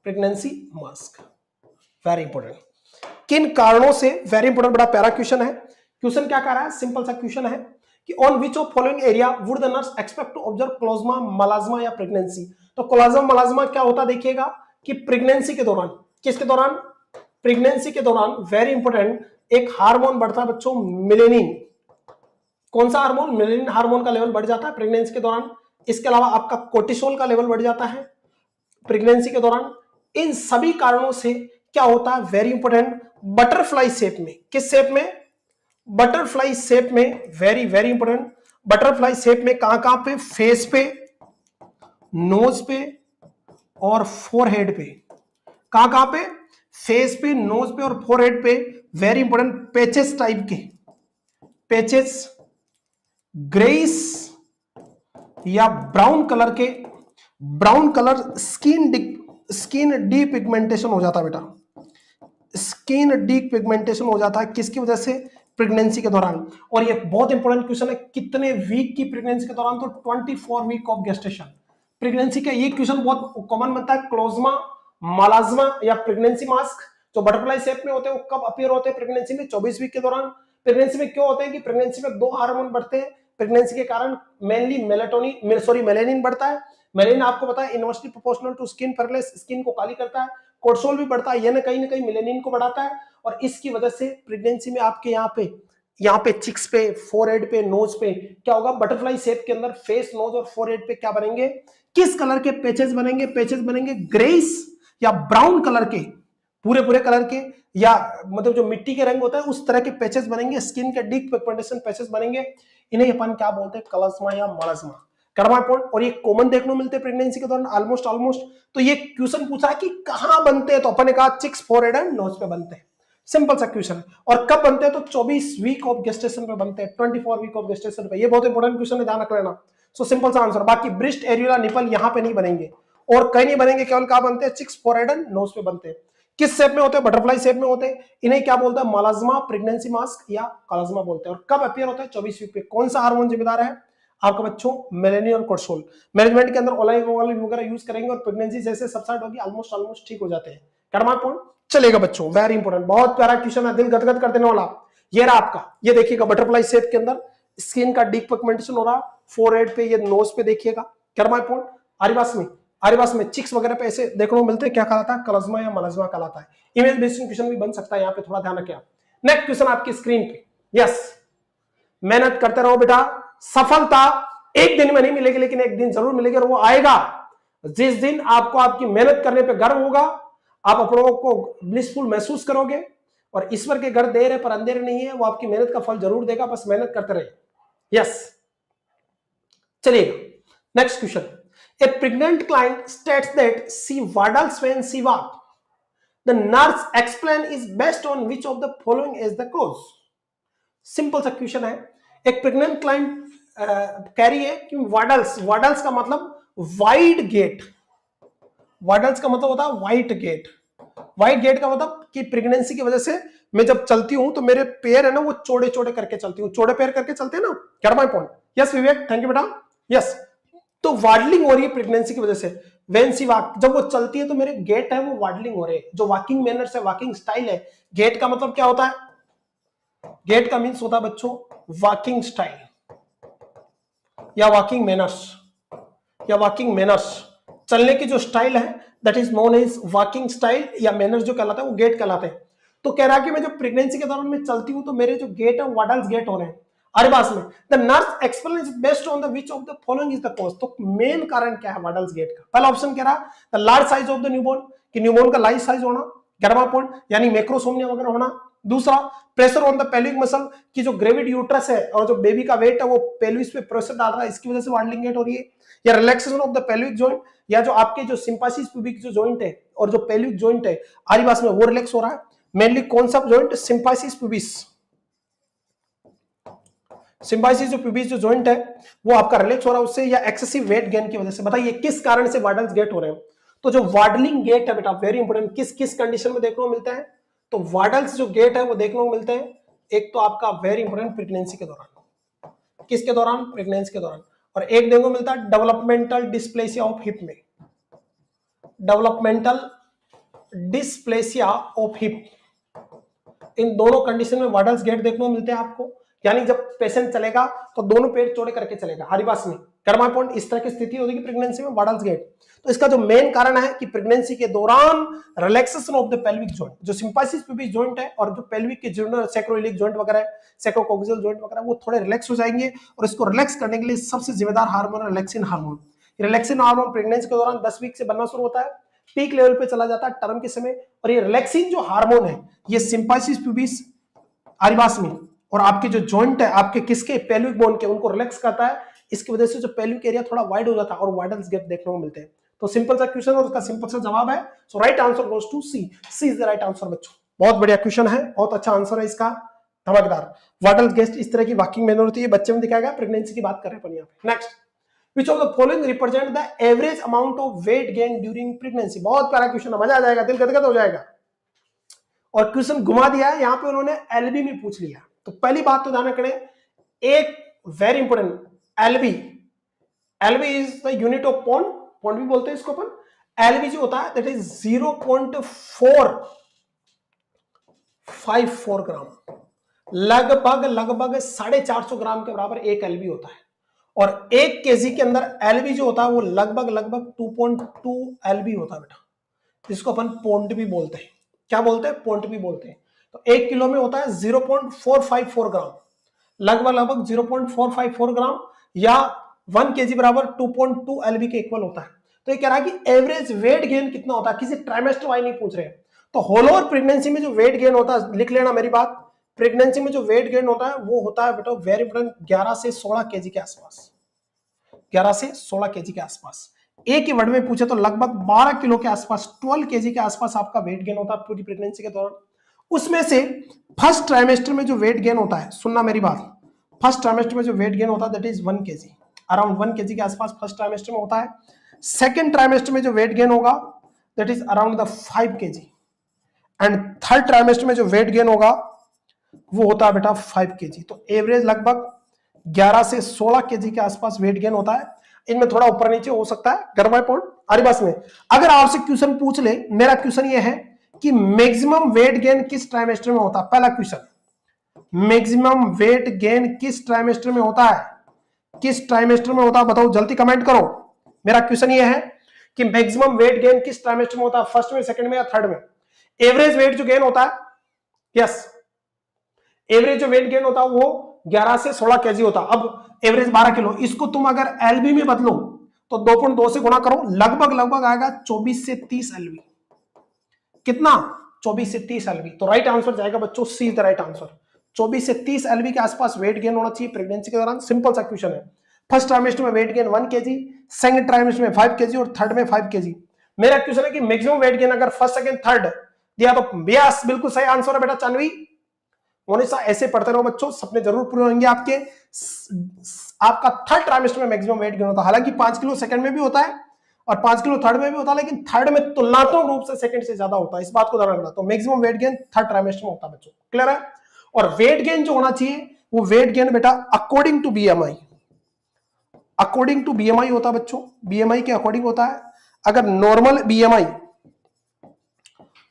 Pregnancy mask very important, किन कारणों से, वेरी इंपोर्टेंट, बड़ा प्यारा क्वेश्चन है। क्वेश्चन क्या कह रहा है, सिंपल सा क्वेश्चन है कि on which of following area would the nurse expect to observe chloasma, melasma या प्रेगनेंसी। तो क्लोज्मा मलाज्मा क्या होता देखिएगा कि प्रेगनेंसी के दौरान, किसके दौरान, प्रेगनेंसी के दौरान, वेरी इंपोर्टेंट, एक हार्मोन बढ़ता है बच्चों, मेलेनिन। कौन सा हार्मोन, मेलेनिन हार्मोन का लेवल बढ़ जाता है प्रेगनेंसी के दौरान। इसके अलावा आपका कोर्टिसोल का लेवल बढ़ जाता है प्रेगनेंसी के दौरान। इन सभी कारणों से क्या होता है, वेरी इंपोर्टेंट, बटरफ्लाई शेप में, किस शेप में, बटरफ्लाई शेप में, very very important, butterfly shape में कहां पे, फेस पे, नोज पे और फोरहेड पे। कहां पे, फेस पे, नोज पे और फोरहेड पे, वेरी इंपोर्टेंट, पैचेस टाइप के, पैचेस, ग्रेइश या ब्राउन कलर के, ब्राउन कलर, स्किन डीपिगमेंटेशन हो जाता है बेटा, स्किन डीपिगमेंटेशन हो जाता है, किसकी वजह से, प्रेगनेंसी के दौरान। और ये बहुत इंपॉर्टेंट क्वेश्चन है, कितने वीक की प्रेगनेंसी के दौरान, तो 24 वीक ऑफ गेस्टेशन प्रेगनेंसी का। ये क्वेश्चन बहुत कॉमन बनता है, क्लोज्मा, मलाज्मा या प्रेगनेंसी मास्क जो बटरफ्लाई शेप में होते हैं, वो कब अपीयर होते हैं प्रेगनेंसी में, 24 वीक के दौरान। प्रेगनेंसी में क्यों होते हैं कि प्रेगनेंसी में 2 हार्मोन बढ़ते हैं प्रेगनेंसी के कारण, मेनली मेलेनिन बढ़ता है। मेलेनिन आपको पता है inversely proportional to skin fairness, skin को काली करता है। कोर्टिसोल भी बढ़ता है, ये ना कहीं मेलेनिन को बढ़ाता है, और इसकी वजह से प्रेगनेंसी में आपके यहाँ पे यहाँ पे चिक्स पे, फोरहेड पे, नोज पे क्या होगा, बटरफ्लाई शेप के अंदर फेस, नोज और फोरहेड पे क्या बनेंगे, किस कलर के पैचेस बनेंगे, पैचेस बनेंगे ग्रेस या ब्राउन कलर के, पूरे पूरे कलर के, या मतलब जो मिट्टी के रंग होता है उस तरह के पैचेस बनेंगे, स्किन के डीप पिगमेंटेशन पैचेस बनेंगे। इन्हें अपन क्या बोलते हैं, कलस्मा या मलस्मा। कर्मा पॉइंट, और ये कॉमन देखने को मिलते हैं प्रेगनेंसी के दौरान ऑलमोस्ट। तो ये क्वेश्चन पूछा है कि कहां बनते हैं, तो अपन ने कहा चिक्स, फोरहेड एंड नोज पे बनते हैं। सिंपल सा क्वेश्चन है। और कब बनते हैं, तो 24 वीक ऑफ गेस्टेशन पे बनते हैं, 24 वीक ऑफ गेस्टेशन पे। ये बहुत इंपॉर्टेंट क्वेश्चन है, ध्यान रख लेना। सो सिंपल सा आंसर। बाकी ब्रेस्ट, एरियोला, निपल यहाँ पे नहीं बनेंगे और कहीं नहीं बनेंगे, केवल कहां बनते हैं, चिक्स, फोरहेड एंड नोज पे बनते हैं। किस शेप में होते हैं, बटरफ्लाई शेप में होते हैं। इन्हें क्या बोलते हैं, मलाज्मा, प्रेगनेंसी मास्क या कलाज्मा बोलते हैं। और कब अपीयर होता है, 24 वीक पे। कौन सा हार्मोन जिम्मेदार है आपका बच्चों, मेलेनिन और कोर्टिसोल। मैनेजमेंट के अंदर ओलाइव वगैरह यूज करेंगे और प्रेगनेंसी जैसे सबसाइड होगी ऑलमोस्ट ठीक हो जाते हैं। कर्मा पॉइंट चलेगा बच्चों, वेरी इंपॉर्टेंट, बहुत प्यारा क्वेश्चन है, दिल गदगद कर देने वाला। ये रहा आपका, ये देखिएगा बटरफ्लाई शेप के अंदर स्किन का डीप पिगमेंटेशन हो रहा, फोरहेड पे, ये नोज पे देखिएगा। कर्मा पॉइंट आरिवास में चिक्स वगैरह पे ऐसे देखने को मिलते हैं, क्या कहलाता है, कलज्मा या मलज्मा कहलाता है। इमेज बेस्ड क्वेश्चन भी बन सकता है, यहाँ पे थोड़ा ध्यान रखें आप। नेक्स्ट क्वेश्चन आपकी स्क्रीन पे, यस, मेहनत करते रहो बेटा, सफलता एक दिन में नहीं मिलेगी, लेकिन एक दिन जरूर मिलेगी, और वो आएगा जिस दिन आपको आपकी मेहनत करने पे गर्व होगा, आप अपनों को ब्लिसफुल महसूस करोगे, और ईश्वर के घर देर है पर अंधेरे नहीं है, वो आपकी मेहनत का फल जरूर देगा, बस मेहनत करते रहिए। यस, चलिए next question. A pregnant client states that she waddles when she walks. The nurse explain is based on which of the following is the cause. Simple सा क्वेश्चन है। एक प्रेग्नेंट क्लाइंट कह रही है कि वाडल्स का मतलब वाइड गेट, वाडल्स का मतलब होता है वाइट गेट। वाइट गेट का मतलब कि प्रेगनेंसी की वजह से मैं जब चलती हूं तो मेरे पैर है ना वो चौड़े चौड़े करके चलती हूँ, चौड़े पैर करके चलते हैं ना। क्या my point, yes Vivek, thank you बेटा, यस। तो वाडलिंग हो रही है प्रेगनेंसी की वजह से। व्हेन सी वॉक, जब वो चलती है तो मेरे गेट है वो वाडलिंग हो रहे हैं। जो वॉकिंग मैनर्स है, वॉकिंग स्टाइल है, गेट का मतलब क्या होता है, गेट का मीन्स होता है बच्चों वॉकिंग स्टाइल या वॉकिंग मैनर्स, या वॉकिंग मैनर्स, चलने की जो स्टाइल है that is known as walking style या मैनर्स, जो कहलाता है वो गेट कहलाते हैं। तो कह रहा है कि मैं जब प्रेगनेंसी के दौरान मैं चलती हूं तो मेरे जो गेट है वाडल्स गेट हो रहे हैं। अरे बात में the nurse explains based on the which of the following is the cause. तो मेन कारण क्या है वाडल्स गेट का, पहला ऑप्शन कह रहा the large size of the newborn, कि न्यूबॉर्न का लार्ज साइज होना, गर्मा पॉइंट यानी मैक्रोसोमिया वगैरह होना। दूसरा pressure on the pelvic muscle, की जो ग्रेविड यूट्रस है और जो बेबी का वेट है वो पेल्विस पे प्रेशर डाल रहा है, इसकी वजह से वाडलिंग गेट हो रही है। या relaxation of the pelvic joint, या जो आपके जो सिंपासिस प्यूबिक जो जॉइंट है और जो पेल्विक जॉइंट है आरिवास में वो रिलैक्स हो रहा है। मेनली कौन सा जॉइंट, सिंपासिस प्यूबिस, सिंपासिस जो प्यूबिस जो जॉइंट है वो आपका रिलैक्स हो रहा है उससे, या एक्सेसिव वेट गेन की वजह से। बताइए किस कारण से वाडल्स गेट हो रहे हैं। तो जो वाडलिंग गेट है बेटा वेरी इंपॉर्टेंट, किस किस कंडीशन में देखने को मिलता है, तो वाडल्स जो गेट है वो देखने को मिलते हैं एक तो आपका वेरी इंपॉर्टेंट प्रेगनेंसी के दौरान, किसके दौरान, प्रेगनेंसी के दौरान। और एक देखने को मिलता है डेवलपमेंटल डिस्प्लेसिया ऑफ हिप में, डेवलपमेंटल डिस्प्लेसिया ऑफ हिप, इन दोनों कंडीशन में वाडल्स गेट देखने को मिलते हैं आपको। यानी जब पेशेंट चलेगा तो दोनों पेट चौड़े करके चलेगा, हरिवास में कर्मा पॉइंट इस तरह की स्थिति होगी प्रेगनेंसी में, वाडल्स गेट। तो इसका जो मेन कारण है कि प्रेगनेंसी के दौरान relaxation of the pelvic joint, जो सिंपासिस प्यूबिक जॉइंट है और जो पेल्विक के जॉइंट सैक्रोइलिक जॉइंट वगैरह है, सैक्रोकोक्सियल जॉइंट वगैरह, वो थोड़े रिलैक्स हो जाएंगे। और इसको रिलैक्स करने के लिए सबसे जिम्मेदार hormone relaxin hormone. Relaxin hormone pregnancy के दौरान 10 वीक से बनना शुरू होता है, पीक लेवल पे चला जाता है टर्म के समय। और ये रिलैक्सिन जो हार्मोन है ये सिंपासिस प्यूबिस आरिवास में और आपके जो जॉइंट है आपके किसके, पेल्विक बोन के, उनको रिलैक्स करता है। इसकी वजह से जो पेल्विक एरिया थोड़ा वाइड हो जाता है और वाडल्स गेट देखने को मिलते हैं। तो सिंपल सा क्वेश्चन और उसका सिंपल सा जवाब है। So right answer goes to C, C is the right answer बच्चों। बहुत बढ़िया क्वेश्चन है, बहुत अच्छा आंसर है इसका, धमाकेदार। वाडल्स गेट इस तरह की वॉकिंग मैनर होती है, बच्चे में दिखाया गया, प्रेगनेंसी की बात कर रहे हैं यहाँ पे। Next, which of the following represent the average amount of weight gain during pregnancy। बहुत प्यारा क्वेश्चन है, मजा आ जाएगा, दिल गदगद हो जाएगा। और क्वेश्चन घुमा दिया है, यहाँ पे उन्होंने एलबी में पूछ लिया। तो पहली बात तो ध्यान रखना, एक very important, LB, LB is the unit of pound, pound भी बोलते हैं इसको अपन। एलबी जो होता है दैट इज 0.454 ग्राम, लगभग 450 ग्राम के बराबर एक एलबी होता है। और एक केजी के अंदर एलबी जो होता है वो लगभग 2.2 एलबी होता है बेटा, जिसको अपन पॉन्ड भी बोलते हैं। क्या बोलते हैं, पॉन्ड भी बोलते हैं। तो एक किलो में होता है 0.454 ग्राम, लगभग लगभग 0.454 ग्राम या 1 केजी बराबर 2.2 एलबी के इक्वल होता है। तो ये कह रहा है कि एवरेज वेट गेन कितना होता है, किसी ट्राइमेस्टर वाइज नहीं पूछ रहे हैं। तो होल ओवर प्रेगनेंसी में जो वेट गेन होता है, लिख लेना मेरी बात, प्रेगनेंसी में जो वेट गेन होता है वो होता है बेटा वेरी इंपॉर्टेंट 11 से 16 केजी के आसपास, 11 से 16 केजी के आसपास। एक ही वर्ड में पूछे तो लगभग 12 किलो के आसपास, 12 केजी के आसपास आपका वेट गेन होता है पूरी प्रेगनेंसी के दौरान। उसमें से फर्स्ट ट्राइमेस्टर में जो वेट गेन होता है, सुनना मेरी बात, फर्स्ट ट्राइमेस्टर में जो वेट गेन होता है that is 1 KG, around 1 KG के आसपास फर्स्ट ट्राइमेस्टर में होता है। सेकेंड ट्राइमेस्टर में जो वेट गेन होगा that is around the 5 KG, and third trimester में जो वेट गेन होगा वो होता है बेटा 5 केजी। तो एवरेज लगभग 11 से 16 केजी के आसपास वेट गेन होता है। इनमें थोड़ा ऊपर नीचे हो सकता है, गर्मा पॉइंट आरी बस में। अगर आपसे क्वेश्चन पूछ ले, मेरा क्वेश्चन ये है कि मैक्सिमम वेट गेन किस ट्राइमेस्टर में होता है, पहला क्वेश्चन, मैक्सिमम वेट गेन किस ट्राइमेस्टर में होता है, किस ट्राइमेस्टर में होता है बताओ, जल्दी कमेंट करो। मेरा क्वेश्चन ये है कि मैक्सिमम वेट गेन किस ट्राइमेस्टर में होता है, फर्स्ट में, सेकंड में या थर्ड में। एवरेज वेट जो गेन होता है, यस, एवरेज जो वेट गेन होता है वो 11 से 16 केजी होता है। अब एवरेज 12 किलो, इसको तुम अगर एलबी में बदलो तो 2.2 से गुणा करो, लगभग लगभग आएगा 24 से 30 एलबी। कितना, 24 से 30 एलबी। तो राइट आंसर जाएगा बच्चों सी द राइट आंसर, 24 से 30 एलबी के आसपास वेट गेन होना चाहिए प्रेगनेंसी के दौरान। सिंपल सा क्वेश्चन है। फर्स्ट ट्राइमेस्टर में weight gain 1 KG, second trimester में 5 केजी और थर्ड में 5 केजी। मेरा क्वेश्चन है कि मैक्सिमम वेट गेन अगर फर्स्ट सेकंड थर्ड दिया तो यस बिल्कुल सही आंसर है बेटा चांदवी। मोनिशा ऐसे पढ़ते रहो बच्चों, सपने जरूर पूरे होंगे आपके। आपका थर्ड ट्राइमेस्टर में मैक्सिमम वेट गेन होता है, हालांकि 5 किलो सेकंड में भी होता है और 5 किलो थर्ड में भी होता है, लेकिन थर्ड में तुलनात्मक रूप से सेकंड से ज्यादा होता है, इस बात को ध्यान रखना। तो maximum weight gain third trimester में होता है बच्चों, क्लियर है। और वेट गेन जो होना चाहिए वो वेट गेन बेटा according to BMI, according to BMI होता है बच्चों, बीएमआई के अकॉर्डिंग होता है। अगर normal BMI,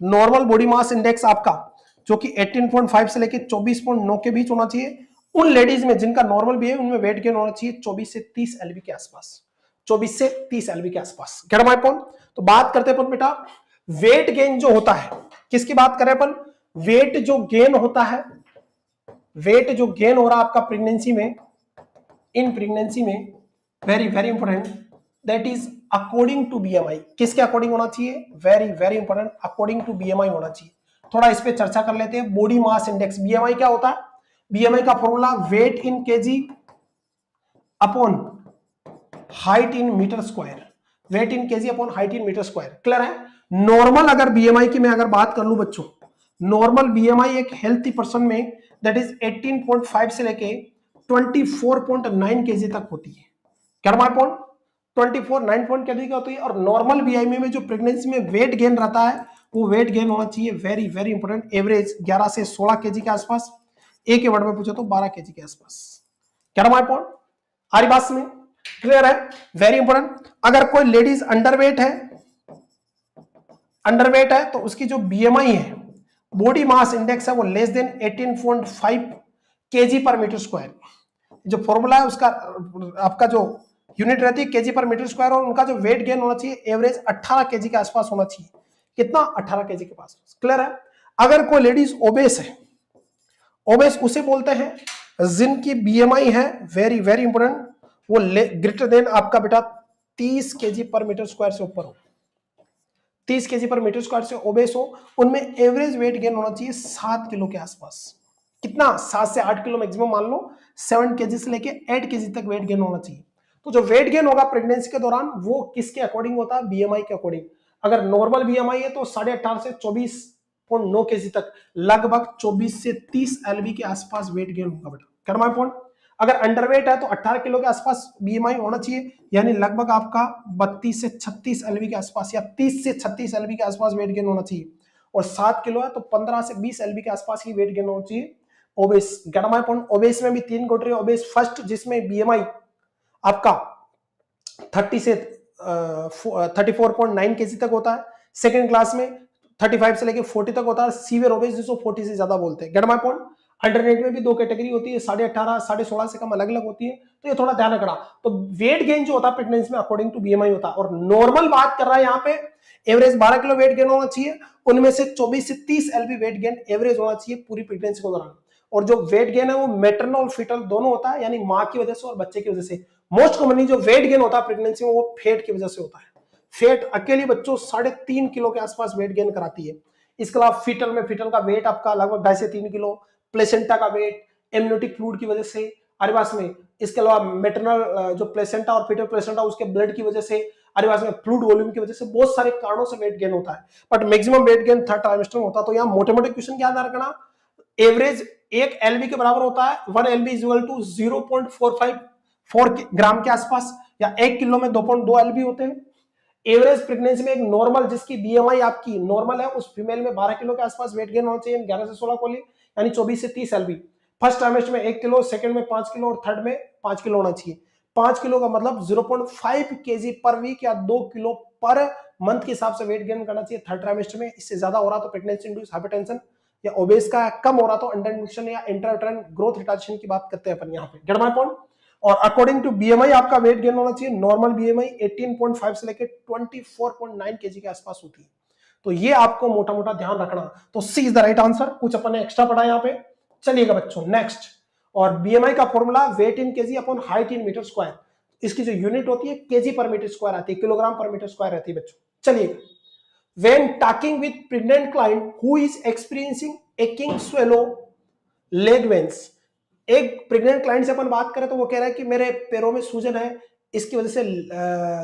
normal body mass index आपका जो कि 18.5 से लेके 24.9 के बीच होना चाहिए, उन लेडीज में जिनका नॉर्मल भी है उनमें वेट गेन होना चाहिए 24 से 30 एलबी के आसपास, 24 से 30 एलबी के आसपास। Gate my point. तो बात करते हैं बेटा वेट गेन जो होता है, किसकी बात करें अपन, वेट जो गेन होता है, वेट जो गेन हो रहा है आपका प्रेगनेंसी में, इन प्रेगनेंसी में, very very important, that is according to BMI. किसके अकॉर्डिंग होना चाहिए, very very important, according to BMI होना चाहिए। थोड़ा इस पे चर्चा कर लेते हैं। बॉडी मास इंडेक्स, बीएमआई क्या होता है, बीएमआई का formula weight in KG upon height in metre square, weight in KG upon height in metre square, clear है। नॉर्मल अगर बीएमआई की मैं अगर बात कर लूं बच्चों, नॉर्मल बीएमआई एक हेल्थी पर्सन में दैट इज 18.5 से लेके 24.9 केजी तक होती है। कर्मा पॉइंट 9 पॉइंट केजी का होती है। और नॉर्मल बीएमआई में जो प्रेगनेंसी में वेट गेन रहता है वो वेट गेन होना चाहिए वेरी वेरी इंपॉर्टेंट, एवरेज 11 से 16 केजी के आसपास, एक ही वर्ड में पूछो तो 12 केजी के आसपास। कर्मा पॉइंट हमारी बात में क्लियर है, वेरी इंपॉर्टेंट। अगर कोई लेडीज अंडरवेट है, अंडरवेट है तो उसकी जो बीएमआई है, बॉडी मास इंडेक्स है, वो लेस देन 18.5 केजी पर मीटर स्क्वायर। जो फॉर्मूला है उसका आपका जो यूनिट रहती है केजी पर मीटर स्क्वायर, और उनका जो वेट गेन होना चाहिए एवरेज 18 केजी के आसपास होना चाहिए। कितना, 18 केजी के पास, क्लियर है। अगर कोई लेडीज ओबेस है, ओबेस उसे बोलते हैं जिनकी बीएमआई है वेरी वेरी इंपॉर्टेंट, वो ग्रेटर देन आपका बेटा 30 केजी पर मीटर स्क्वायर से ऊपर हो, 30 केजी पर मीटर स्क्वायर से ओबेस हो, उनमें एवरेज वेट गेन होना चाहिए 7 किलो के आसपास। कितना, 7 से 8 किलो मैक्सिमम मान लो, 7 केजी से लेके 8 केजी तक वेट गेन होना चाहिए। तो जो वेट गेन होगा प्रेगनेंसी के दौरान वो किसके अकॉर्डिंग होता है, बीएमआई के अकॉर्डिंग। अगर नॉर्मल बीएमआई है तो 18.5 से 24.9 केजी तक, लगभग 24 से 30 एलबी के आसपास वेट गेन होगा बेटा। कर्मा पॉइंट। अगर अंडरवेट है तो 18 किलो के आसपास बीएमआई होना चाहिए, यानी लगभग आपका 32 से 36 एलबी के आसपास या 30 से 36 एलबी के आसपास वेट गेन होना चाहिए। और 7 किलो है तो 15 से 20 एलबी के आसपास ही वेट गेन होना चाहिए। OBCs, gate point. ओबेस में भी 3 कैटेगरी, ओबेस फर्स्ट जिसमें बीएमआई आपका 30 से 34.9 केजी तक होता है, सेकंड क्लास में 35 से लेके 40 तक होता है, सीवियर ओबेस जिसको 40 से ज्यादा बोलते हैं। Gate my point. अल्टरनेट में भी 2 कैटेगरी होती है, 18.5 16.5 से कम अलग अलग होती है, तो ये थोड़ा ध्यान रखना। तो वेट गेन जो होता है प्रेगनेंसी में अकॉर्डिंग टू बीएमआई होता है, और नॉर्मल बात कर रहा है यहाँ पे एवरेज 12 किलो वेट गेन होना चाहिए, उनमें से 24 से 30 एलबी वेट गेन एवरेज होना चाहिए पूरी प्रेगनेंसी के दौरान। और जो वेट गेन है वो मैटरनल और फीटल दोनों होता है, यानी माँ की वजह से और बच्चे की वजह से। मोस्ट कॉमनली जो वेट गेन होता है प्रेगनेंसी में वो फैट की वजह से होता है। फैट अकेली बच्चों 3.5 किलो के आसपास वेट गेन कराती है। इसके अलावा फीटल का वेट आपका लगभग 2.5 से 3 किलो, प्लेसेंटा का वेट एमनियोटिक फ्लूइड की वजह से, अरेवास में इसके अलावा मैटरनल जो प्लेसेंटा और फीटल प्लेसेंटा उसके ब्लड की वजह से, अरेवास में फ्लूइड वॉल्यूम की वजह से, बहुत सारे कारणों से वेट गेन होता है। But maximum weight gain third trimester में होता है। तो यहाँ मोटे मोटे क्वेश्चन क्या ध्यान रखना, एवरेज 1 LB के बराबर होता है, 1 LB इज इक्वल टू 0.454 ग्राम के आसपास, या 1 किलो में 2.2 LB होते हैं। एवरेज प्रेगनेंसी में एक नॉर्मल जिसकी बीएमआई आपकी नॉर्मल है उस फीमेल में 12 किलो के आसपास वेट गेन होना चाहिए, 11 से 16 कोली, यानी 24 से 30 LB। फर्स्ट ट्राइमेस्टर में 1 किलो, सेकंड में 5 किलो और थर्ड में 5 किलो होना चाहिए। 5 किलो का मतलब 0.5 kg पर वीक या 2 किलो पर मंथ के हिसाब से वेट गेन करना चाहिए थर्ड ट्राइमेस्टर में। इससे ज्यादा हो रहा तो प्रेगनेंसी इंड्यूस्ड हाइपरटेंशन या ओबेस का, कम हो रहा तो अंडर न्यूट्रिशन या इंट्रायूटेराइन ग्रोथ रिटार्डेशन की बात करते हैं अपन यहाँ पे। Gate my point. और अकॉर्डिंग टू बीएमआई आपका वेट गेन होना चाहिए, नॉर्मल बीएमआई 18.5 से लेकर 24.9 kg के आसपास होती है। तो ये आपको मोटा मोटा ध्यान रखना। तो सी इज द राइट आंसर। कुछ अपन ने एक्स्ट्रा पढ़ा यहाँ पे। चलिएगा बच्चों नेक्स्ट। और बीएमआई का formula weight in KG upon height in metre square, इसकी जो यूनिट होती है केजी पर मीटर स्क्वायर आती है, किलोग्राम पर मीटर स्क्वायर रहती है बच्चों। चलिए, when talking with pregnant client who is experiencing aching swallow leg veins, एक प्रेग्नेंट क्लाइंट से अपन बात करें तो वो कह रहा है कि मेरे पैरों में सूजन है, इसकी वजह से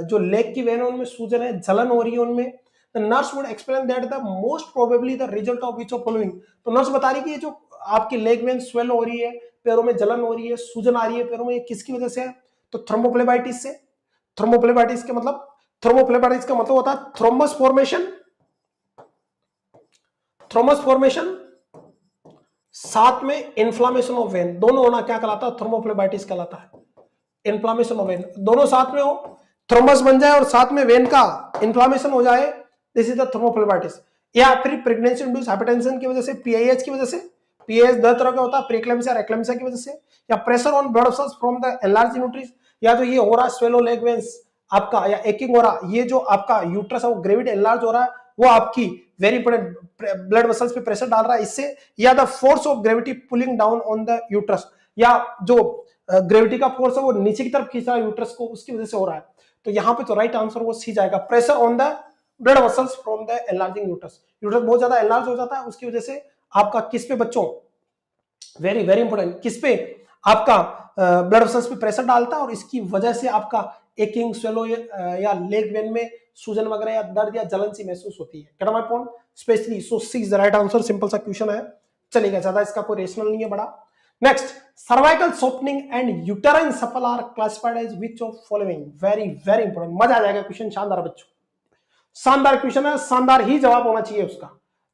जो लेग की वेन है उनमें सूजन है, जलन हो रही है उनमें। The nurse would explain that the most probably the result of which of following. तो नर्स बता रही है कि जो आपकी लेग वेन स्वेल हो रही है, पैरों में जलन हो रही है, सूजन आ रही है पैरों में, ये किसकी वजह से है? तो थ्रोम्बोफ्लेबाइटिस से। थ्रोम्बोफ्लेबाइटिस के मतलब, थ्रोम्बोफ्लेबाइटिस का मतलब होता है थ्रोम्बस फॉर्मेशन, थ्रोम्बस फॉर्मेशन साथ में इन्फ्लामेशन ऑफ वेन, दोनों होना क्या कहलाता है? थ्रोम्बोफ्लेबाइटिस कहलाता है। इन्फ्लामेशन ऑफ वेन दोनों साथ में हो, थ्रोम्बस बन जाए और साथ में वेन का इन्फ्लामेशन हो जाए, दिस इज द थ्रोम्बोफ्लेबाइटिस। या फिर प्रेगनेंसी इंड्यूस्ड हाइपरटेंशन की वजह से, पीआईएच की वजह से। पीआईएच दो तरह का होता है, प्रीएक्लेम्सिया और एक्लेम्सिया की वजह से, या pressure on blood vessels from the enlarge uterus, या जो ये हो रहा है स्वेलो लेग वेन्स आपका, या एकिंग हो रहा, ये जो आपका यूट्रस है वो ग्रेविड एनलार्ज हो रहा है, वो आपकी वेरी इंपोर्टेंट ब्लड वेसल्स पे प्रेशर डाल रहा है इससे, या the force of gravity pulling down on the uterus, या जो ग्रेविटी का फोर्स है वो नीचे की तरफ खींच रहा है यूट्रस को, उसकी वजह से हो रहा है। तो यहाँ पे तो राइट आंसर वो सी जाएगा, pressure on the blood vessels from the enlarging uterus. Uterus बहुत ज्यादा एनलार्ज हो जाता है, उसकी वजह से आपका किस पे बच्चों, वेरी वेरी इंपोर्टेंट, किस पे? आपका ब्लड वेसल्स पे प्रेशर डालता है और इसकी वजह से आपका एकिंग स्वेलो या लेग वेन में सूजन वगैरह या दर्द या जलन सी महसूस होती है। क्या my point? Specially so C is the right answer. Simple सा क्वेश्चन है, चलेगा, ज्यादा इसका कोई रेशनल नहीं है बड़ा। Next, cervical softening and uterine souffle are classified as which of following? Very very important, मजा आ जाएगा क्वेश्चन, शानदार बच्चों, शानदार क्वेश्चन है, शानदार ही जवाब होना चाहिए उसका,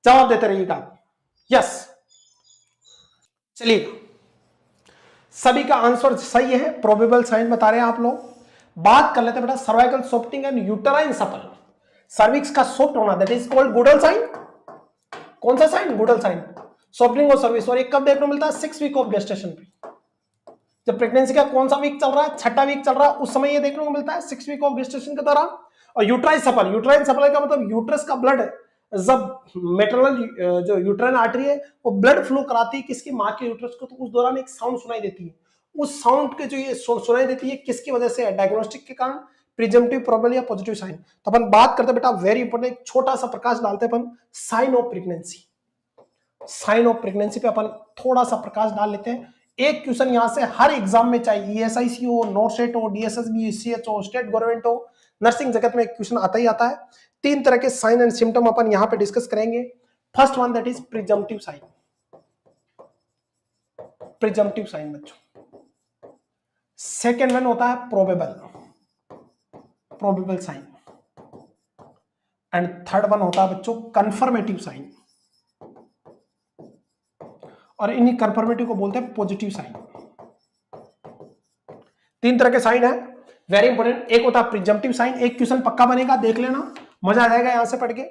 जवाब देते रहिएगा आप। यस, चलिए, सभी का आंसर सही है, प्रोबेबल साइन बता रहे हैं आप लोग। बात कर लेते हैं बेटा cervical softening and uterine souffle. Cervix का सॉफ्ट होना, that is called Goodell sign. कौन सा साइन? Goodell sign. सॉफ्टनिंग और सर्विस, और एक कब देखने को मिलता है? 6 वीक ऑफ गेस्टेशन पे। जब प्रेगनेंसी का कौन सा वीक चल रहा है? 6वां वीक चल रहा है, उस समय ये देखने को मिलता है 6 वीक ऑफ गेस्टेशन के दौरान। और यूट्राइन सफल, यूट्राइन सफल का मतलब यूट्रस का ब्लड जब मेटरनल जो यूट्राइन आर्टरी है वो ब्लड फ्लो कराती है किसकी? माँ के यूट्रस को, तो उस दौरान एक साउंड सुनाई देती है। उस साउंड के जो ये सुनाई देती है किसकी वजह से है? डायग्नोस्टिक के कारण, प्रिजम्पटिव, प्रोबेबल या पॉजिटिव साइन। तो अपन बात करते हैं बेटा, वेरी इंपॉर्टेंट, एक छोटा सा प्रकाश डालते हैं अपन sign of pregnancy. Sign of pregnancy पे अपन थोड़ा सा प्रकाश डाल लेते हैं। एक क्वेश्चन यहां से हर एग्जाम में, चाहे ईएसआईसी हो, नॉर्सेट हो, डीएसएसबी, सीएच हो, स्टेट गवर्नमेंट हो, नर्सिंग जगत में एक क्वेश्चन आता ही आता है। 3 तरह के साइन एंड सिम्टम अपन यहां पे डिस्कस करेंगे। First one that is presumptive sign. Presumptive sign बच्चों। सेकेंड वन होता है probable, probable sign. And third one होता है बच्चों कंफर्मेटिव साइन, और इन्हीं कंफर्मेटिव को बोलते हैं पॉजिटिव साइन। 3 तरह के साइन है, वेरी इंपोर्टेंट। एक होता है प्रिजम्पटिव साइन, एक क्वेश्चन पक्का बनेगा, देख लेना, मजा आ जाएगा यहां से पढ़ के।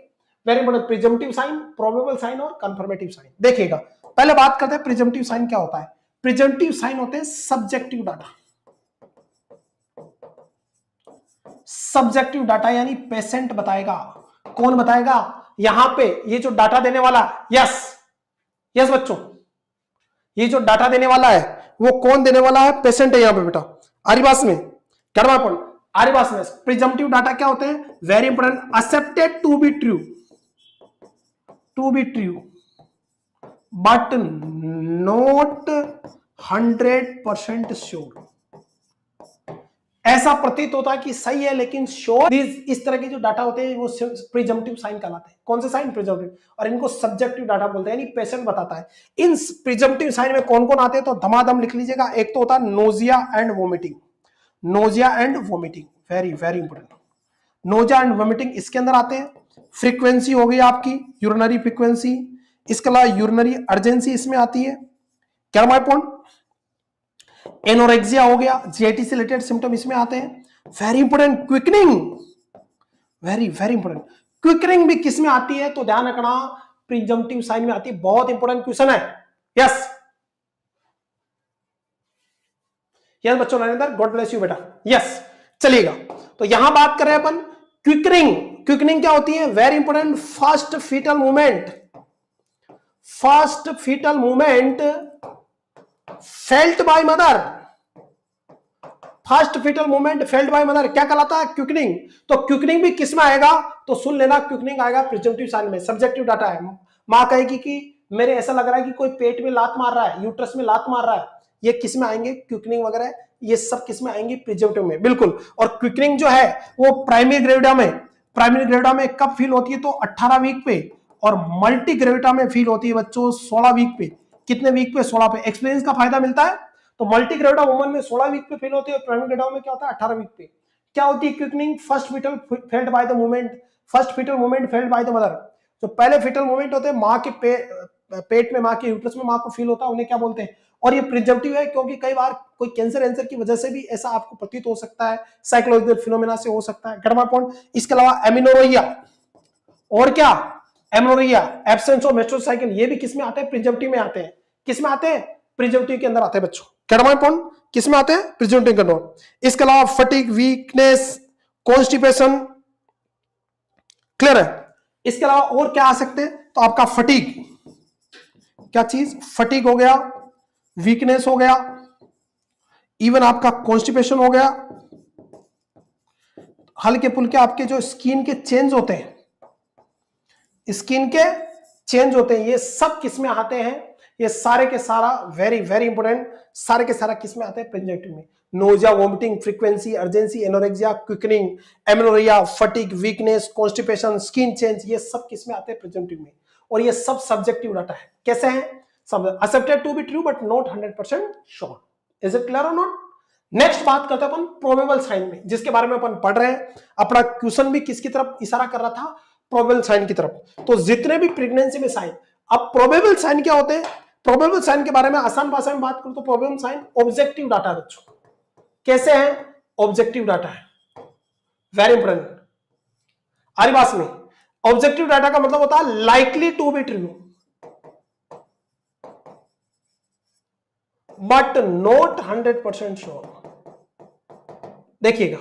Very important, presumptive sign, probable sign और कंफर्मेटिव साइन। देखिएगा, पहले बात करते हैं प्रिजम्पटिव साइन क्या होता है। प्रिजम्पटिव साइन होते हैं सब्जेक्टिव डाटा। सब्जेक्टिव डाटा यानी पेशेंट बताएगा। कौन बताएगा? यहां पे ये जो डाटा देने वाला, यस यस बच्चों, ये जो डाटा देने वाला है वो कौन देने वाला है? पेशेंट है यहाँ पे बेटा। आरिबास में क्या पॉइंट? आरिबास में प्रिजम्पटिव डाटा क्या होते हैं? Very important, accepted to be true but not 100% sure. ऐसा प्रतीत होता है कि सही है लेकिन श्योर। इस तरह के जो डाटा होते हैं वो प्रिजम्पटिव साइन कहलाते हैं। कौन से साइन? प्रिजम्पटिव। और इनको सब्जेक्टिव डाटा बोलते हैं, यानी पेशेंट बताता है। इन प्रिजम्पटिव साइन में कौन कौन आते हैं तो धमाधम लिख लीजिएगा। एक तो होता है nausea and vomiting. Nausea and vomiting very very important. Nausea and vomiting इसके अंदर आते हैं। फ्रीक्वेंसी हो गई आपकी यूरिनरी फ्रीक्वेंसी, इसके अलावा यूरिनरी अर्जेंसी इसमें आती है। क्या माय पॉइंट? एनोरेक्सिया हो गया, जीआईटी से रिलेटेड सिम्टम इसमें आते हैं। Very important, quickening, very very important. Quickening भी किस में आती है तो ध्यान रखना, प्रिजम्पटिव साइन में आती है। बहुत इंपोर्टेंट क्वेश्चन है। यस यस बच्चों, नरेंद्र गॉड ब्लेस यू बेटा। यस चलिएगा, तो यहां बात कर रहे हैं अपन क्विकनिंग। क्विकनिंग क्या होती है? Very important, fast fetal movement, fast fetal movement felt by mother. Fast fetal movement felt by mother क्या कहलाता है? क्विकनिंग। तो क्विकनिंग भी किस में आएगा तो सुन लेना, क्विकनिंग आएगा प्रिजम्पटिव साइन में। सब्जेक्टिव डाटा है। मां कहेगी कि मेरे ऐसा लग रहा है कि कोई पेट में लात मार रहा है, यूट्रस में लात मार रहा है, ये किस में आएंगे? क्विकनिंग वगैरह ये सब किस में आएंगे? प्रिजम्पटिव में, बिल्कुल। और क्विकनिंग जो है वो प्राइमरी ग्रेविडा में कब फील होती है तो 18 वीक पे, और मल्टी ग्रेविटा में फील होती है बच्चों 16 वीक पे। कितने वीक पे? 16 पे। एक्सपीरियंस का फायदा मिलता है। तो मल्टी ग्रेविटा वुमन में 16 वीक पे फील होती है, प्राइमरी ग्रेविटा में क्या होता है? 18 वीक पे। क्या होती है quickening? First fetal felt by the movement, first fetal movement felt by the mother. जो पहले फीटल मूवमेंट होते हैं मां के पेट में, मां के यूट्रस में मां को फील होता है, उन्हें क्या बोलते हैं? और ये प्रिजम्पटिव है क्योंकि कई बार कोई कैंसर की वजह से भी ऐसा आपको प्रतीत हो सकता है, साइकोलॉजिकल फिनोमेना से हो सकता है। गड़बड़ पॉइंट। इसके अलावा एमिनोरिया, और क्या? Amenorrhoea, absence of menstrual cycle, ये भी किसमें आते हैं? प्रिजम्पटिव में आते हैं। किसमें आते हैं? प्रिजम्पटिव के अंदर आते हैं बच्चों। क्या पॉइंट? किसमें आते हैं? प्रिजम्पटिव के अंदर। इसके अलावा फटीग, वीकनेस, कॉन्स्टिपेशन, क्लियर है? इसके अलावा और क्या आ सकते हैं तो आपका फटीग, क्या चीज? फटीग हो गया, वीकनेस हो गया, इवन आपका कॉन्स्टिपेशन हो गया, हल्के फुल्के आपके जो स्किन के चेंज होते हैं, ये सब किसमें आते हैं? ये सारे के सारा वेरी वेरी इंपोर्टेंट, सारे के सारा किसमें आते हैं? प्रिजम्पटिव में। Nausea, vomiting, frequency, urgency, anorexia, quickening, amenorrhea, fatigue, weakness, constipation, skin change, ये सब किसमें आते हैं? प्रिजम्पटिव में। और ये सब सब्जेक्टिव डाटा है। कैसे है? सब accepted to be true but not 100% sure. Is it clear और नॉट? नेक्स्ट बात करते हैं अपन प्रोबेबल साइन में, जिसके बारे में अपन पढ़ रहे हैं। अपना क्वेश्चन भी किसकी तरफ इशारा कर रहा था? प्रोबेबल साइन की तरफ। तो जितने भी प्रेगनेंसी में साइन, अब प्रोबेबल साइन क्या होते हैं? प्रोबेबल साइन के बारे में आसान भाषा में बात करूं तो प्रोबेबल साइन ऑब्जेक्टिव डाटा है बच्चों। कैसे है? ऑब्जेक्टिव डाटा है, वेरी इंपोर्टेंट। हमारी बात में ऑब्जेक्टिव डाटा का मतलब होता है likely to be true but not 100% sure. देखिएगा,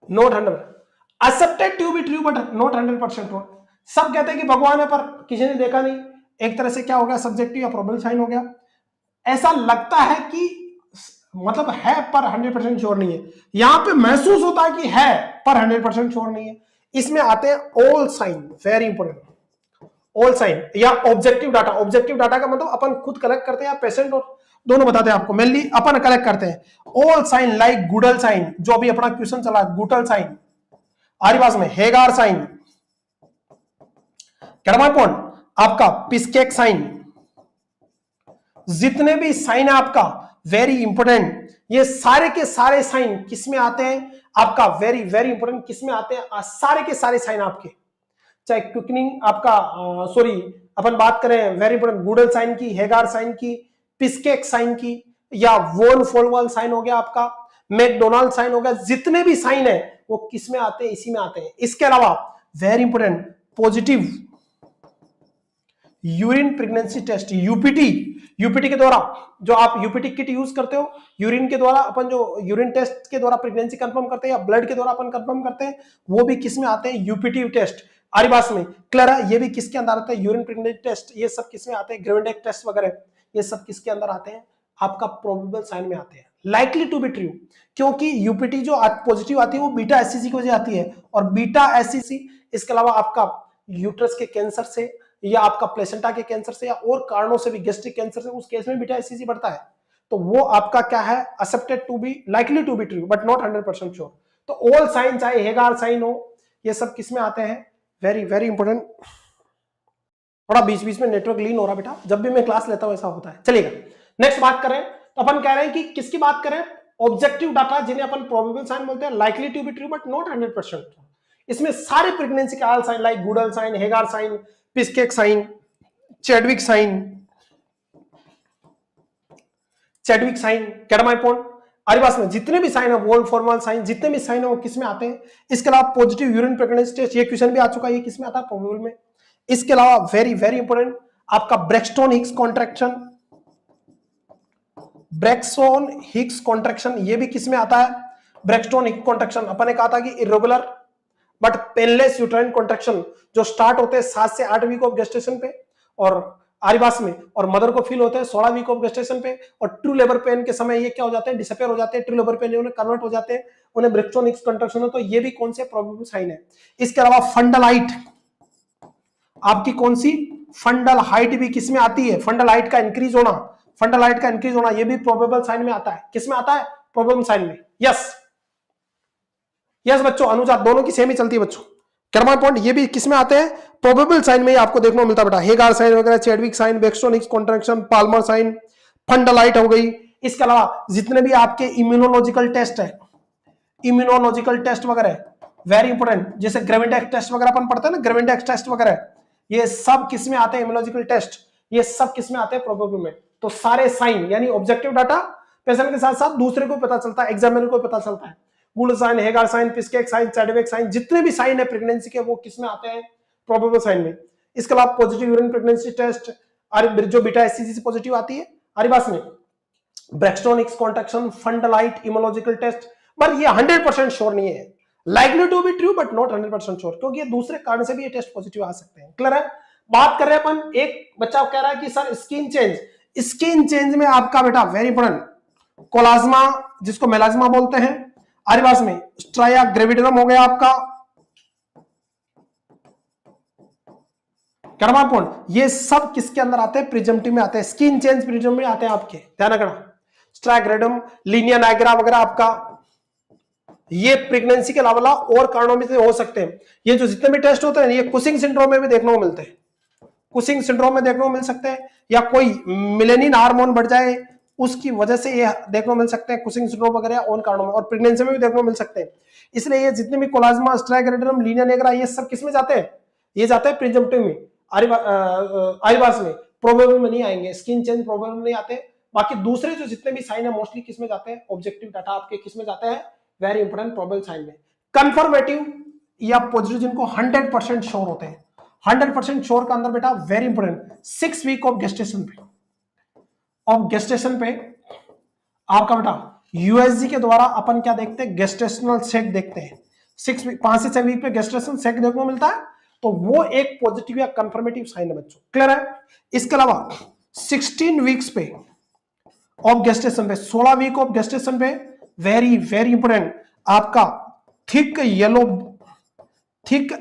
not 100, accepted to be true but not 100% sure. सब कहते हैं कि भगवान है पर किसी ने देखा नहीं, एक तरह से क्या हो गया? सब्जेक्टिव या प्रोबेबल साइन हो गया। ऐसा लगता है कि मतलब है पर 100% श्योर नहीं है। यहां पे महसूस होता है कि है पर 100% श्योर नहीं है। इसमें आते हैं all sign, very important, all sign या ऑब्जेक्टिव डाटा। ऑब्जेक्टिव डाटा का मतलब अपन खुद कलेक्ट करते हैं या पेशेंट और दोनों बताते हैं आपको, मेनली अपन कलेक्ट करते हैं। All sign like Goodell sign, जो अभी अपना क्वेश्चन चला, गुटल साइन, आरिवास में हेगार साइन, कैडमाइपोन आपका पिस्केक साइन, जितने भी साइन है आपका वेरी इंपोर्टेंट, ये सारे के सारे साइन किसमें आते हैं? आपका वेरी वेरी इंपोर्टेंट किसमें आते हैं? सारे के सारे साइन आपके, चाहे क्विकनिंग आपका सॉरी अपन बात करें वेरी इंपोर्टेंट गुडल साइन की, हेगार साइन की, पिस्केक साइन की, या वोन फोलवाल साइन हो गया आपका, मैकडोनाल्ड साइन हो गया, जितने भी साइन है वो किसमें आते हैं? इसी में आते हैं। इसके अलावा very important positive urine pregnancy test, UPT, UPT के द्वारा जो आप यूपीटी किट यूज करते हो, यूरिन के द्वारा अपन जो यूरिन टेस्ट के द्वारा प्रेगनेंसी कंफर्म करते हैं या ब्लड के द्वारा अपन कंफर्म करते हैं, वो भी किस में आते हैं? UPT test. आरिबास में क्लियर है। ये भी किसके अंदर आता है, यूरिन प्रेगनेंसी टेस्ट, ये सब किसमें आते हैं, ग्रेविडेक टेस्ट वगैरह, ये सब किसके अंदर आते हैं, आपका प्रोबेबल साइन में आते हैं। लाइकली टू बी ट्रू, क्योंकि यूपीटी जो पॉजिटिव आती है वो बीटा एससीसी की वजह आती है, और बीटा एससीसी इसके अलावा आपका यूट्रस के कैंसर से या आपका प्लेसेंटा के कैंसर से या और कारणों से भी, गेस्ट्रिक कैंसर से, उस केस में बीटा एससीसी बढ़ता है। तो वो आपका क्या है, accepted to be, likely to be true but not 100% sure. तो ऑल साइन, चाहे हेगार साइन हो, ये सब किसमें आते हैं, वेरी वेरी इंपॉर्टेंट। थोड़ा बीच बीच में नेटवर्क लीन हो रहा बेटा, जब भी मैं क्लास लेता हूं ऐसा होता है। चलिएगा नेक्स्ट बात करें, तो अपन कह रहे हैं कि किसकी बात करें, ऑब्जेक्टिव डाटा जिन्हें अपन प्रोबेबल साइन बोलते हैं, likely to be true but not 100%। इसमें सारे प्रेगनेंसी के sign like Goodell sign, Hegar sign, Piskacek sign, Chadwick sign, Chadwick sign, कैडमाइपोन, आरिबास में जितने भी साइन है, वोल्ट फॉर्मल साइन, जितने भी साइन है वो किसमें आते हैं। इसके अलावा पॉजिटिव यूरिन प्रेगनेंसी टेस्ट, ये क्वेश्चन भी आ चुका है, ये किसमें आता है, प्रोबेबल में। इसके अलावा वेरी वेरी इंपॉर्टेंट आपका ब्रेक्सटोन हिक्स कॉन्ट्रैक्शन, ब्रेक्सटोन हिक्स कॉन्ट्रैक्शन, ये भी किसमें आता है, ब्रेक्सटोन हिक्स कॉन्ट्रैक्शन। अपन ने कहा था कि irregular but painless uterine contraction जो स्टार्ट होते हैं 7 से 8 वीक ऑफ गेस्टेशन पे, और आरिबास में, और मदर को फील होते हैं 16 वीक ऑफ गेस्टेशन पे, और ट्रू लेबर पेन के समय ये क्या हो जाते हैं, डिसअपियर हो जाते हैं, ट्रू लेबर पेन उन्हें कन्वर्ट हो जाते हैं, उन्हें ब्रेक्सटोन हिक्स कॉन्ट्रैक्शन हो। तो ये भी कौन से प्रोबेबल साइन है। इसके अलावा फंडल हाइट, आपकी कौन सी, फंडल हाइट भी किसमें आती है, फंडल हाइट का इंक्रीज होना, फंडल हाइट का इंक्रीज होना, ये भी प्रोबेबल साइन में आता है। किसमें आता है, प्रोबेबल साइन में। यस यस बच्चों, अनुजा दोनों की सेम ही चलती है बच्चों। कर्मा पॉइंट ये भी किसमें आते हैं, प्रोबेबल साइन में ही आपको देखने को मिलता है बेटा। हेगार साइन वगैरह, Chadwick sign, Braxton Hicks contraction, Palmer sign, fundal height हो गई। इसके अलावा जितने भी आपके इम्यूनोलॉजिकल टेस्ट है, इम्यूनोलॉजिकल टेस्ट वगैरह वेरी इंपॉर्टेंट, जैसे ग्रेविडेक टेस्ट वगैरह अपन पढ़ते हैं ना, ग्रेविडेक टेस्ट वगैरह, ये सब किसमें आते हैं, इम्यूनोलॉजिकल टेस्ट, ये सब किसमें आते हैं, प्रोबेबल में। तो सारे साइन यानी ऑब्जेक्टिव डाटा पेशेंट के साथ साथ दूसरे को पता चलता है, एग्जामिनर को पता चलता है। Good sign, Hegar sign, Piskacek sign, Chadwick sign, जितने भी साइन है प्रेगनेंसी के, वो किसमें आते हैं, प्रोबेबल साइन में। इसके अलावा पॉजिटिव यूरिन प्रेगनेंसी टेस्ट जो बीटा एससीसी से पॉजिटिव आती है, आरिबास में Braxton Hicks contraction, fundal height, immunological test, पर ये 100% श्योर नहीं है, likely to be true but not 100% sure, क्योंकि ये दूसरे कारण से भी ये टेस्ट पॉजिटिव आ सकते हैं। क्लियर है। बात कर रहे हैं अपन, एक बच्चा कह रहा है कि sir skin change, skin change में आपका बेटा वेरी इंपॉर्टेंट कोलाज्मा, जिसको मेलाज्मा बोलते हैं, आरिबास में स्ट्राया ग्रेविडरम हो गया आपका, कर्मापोन, ये सब किसके अंदर आते हैं, प्रिजम्पटिव में आते हैं। स्किन चेंज प्रिजम्पटिव में आते हैं आपके, ध्यान रखना। स्ट्राग्रेडम, लीनिया नाइग्रा वगैरह आपका, ये प्रेगनेंसी के अलावा और कारणों में से हो सकते हैं। ये जो जितने भी टेस्ट होते हैं ये कुसिंग सिंड्रोम में भी देखने को मिलते हैं, कुसिंग सिंड्रोम में देखने को मिल सकते हैं, या कोई मिलेनिन हार्मोन बढ़ जाए उसकी वजह से ये देखने को मिल सकते हैं, कुसिंग सिंड्रोम वगैरह उन कारणों में, और प्रेगनेंसी में भी देखने को मिल सकते हैं। इसलिए ये जितने भी कोलाज्मा, स्ट्राग्रेडम, लीनिया नाइग्रा, ये सब किसमें जाते हैं, ये जाते हैं प्रिजम्पटिव में, आरिबास में, प्रोबेबल में नहीं आएंगे। स्किन चेंज प्रोबेबल में नहीं आते। बाकी दूसरे जो जितने भी साइन है मोस्टली किसमें जाते हैं, ऑब्जेक्टिव डाटा आपके किसमें जाते हैं, वेरी इंपॉर्टेंट प्रोबेबल साइन में। कंफर्मेटिव या पॉजिटिव जिनको 100% श्योर होते हैं, 100% श्योर का अंदर बेटा very important 6 week of gestation पे, ऑफ गेस्टेशन पे आपका बेटा यूएसजी के द्वारा अपन क्या देखते हैं, गेस्टेशनल सेक देखते हैं। 6 वीक, 5 से 6 वीक पे गेस्टेशन सेक देखने को मिलता है, तो वो एक पॉजिटिव या कंफर्मेटिव साइन है बच्चों। क्लियर है। इसके अलावा 16 वीक्स पे ऑफ गेस्टेशन पे, 16 वीक ऑफ गेस्टेशन पे वेरी वेरी इंपोर्टेंट आपका thick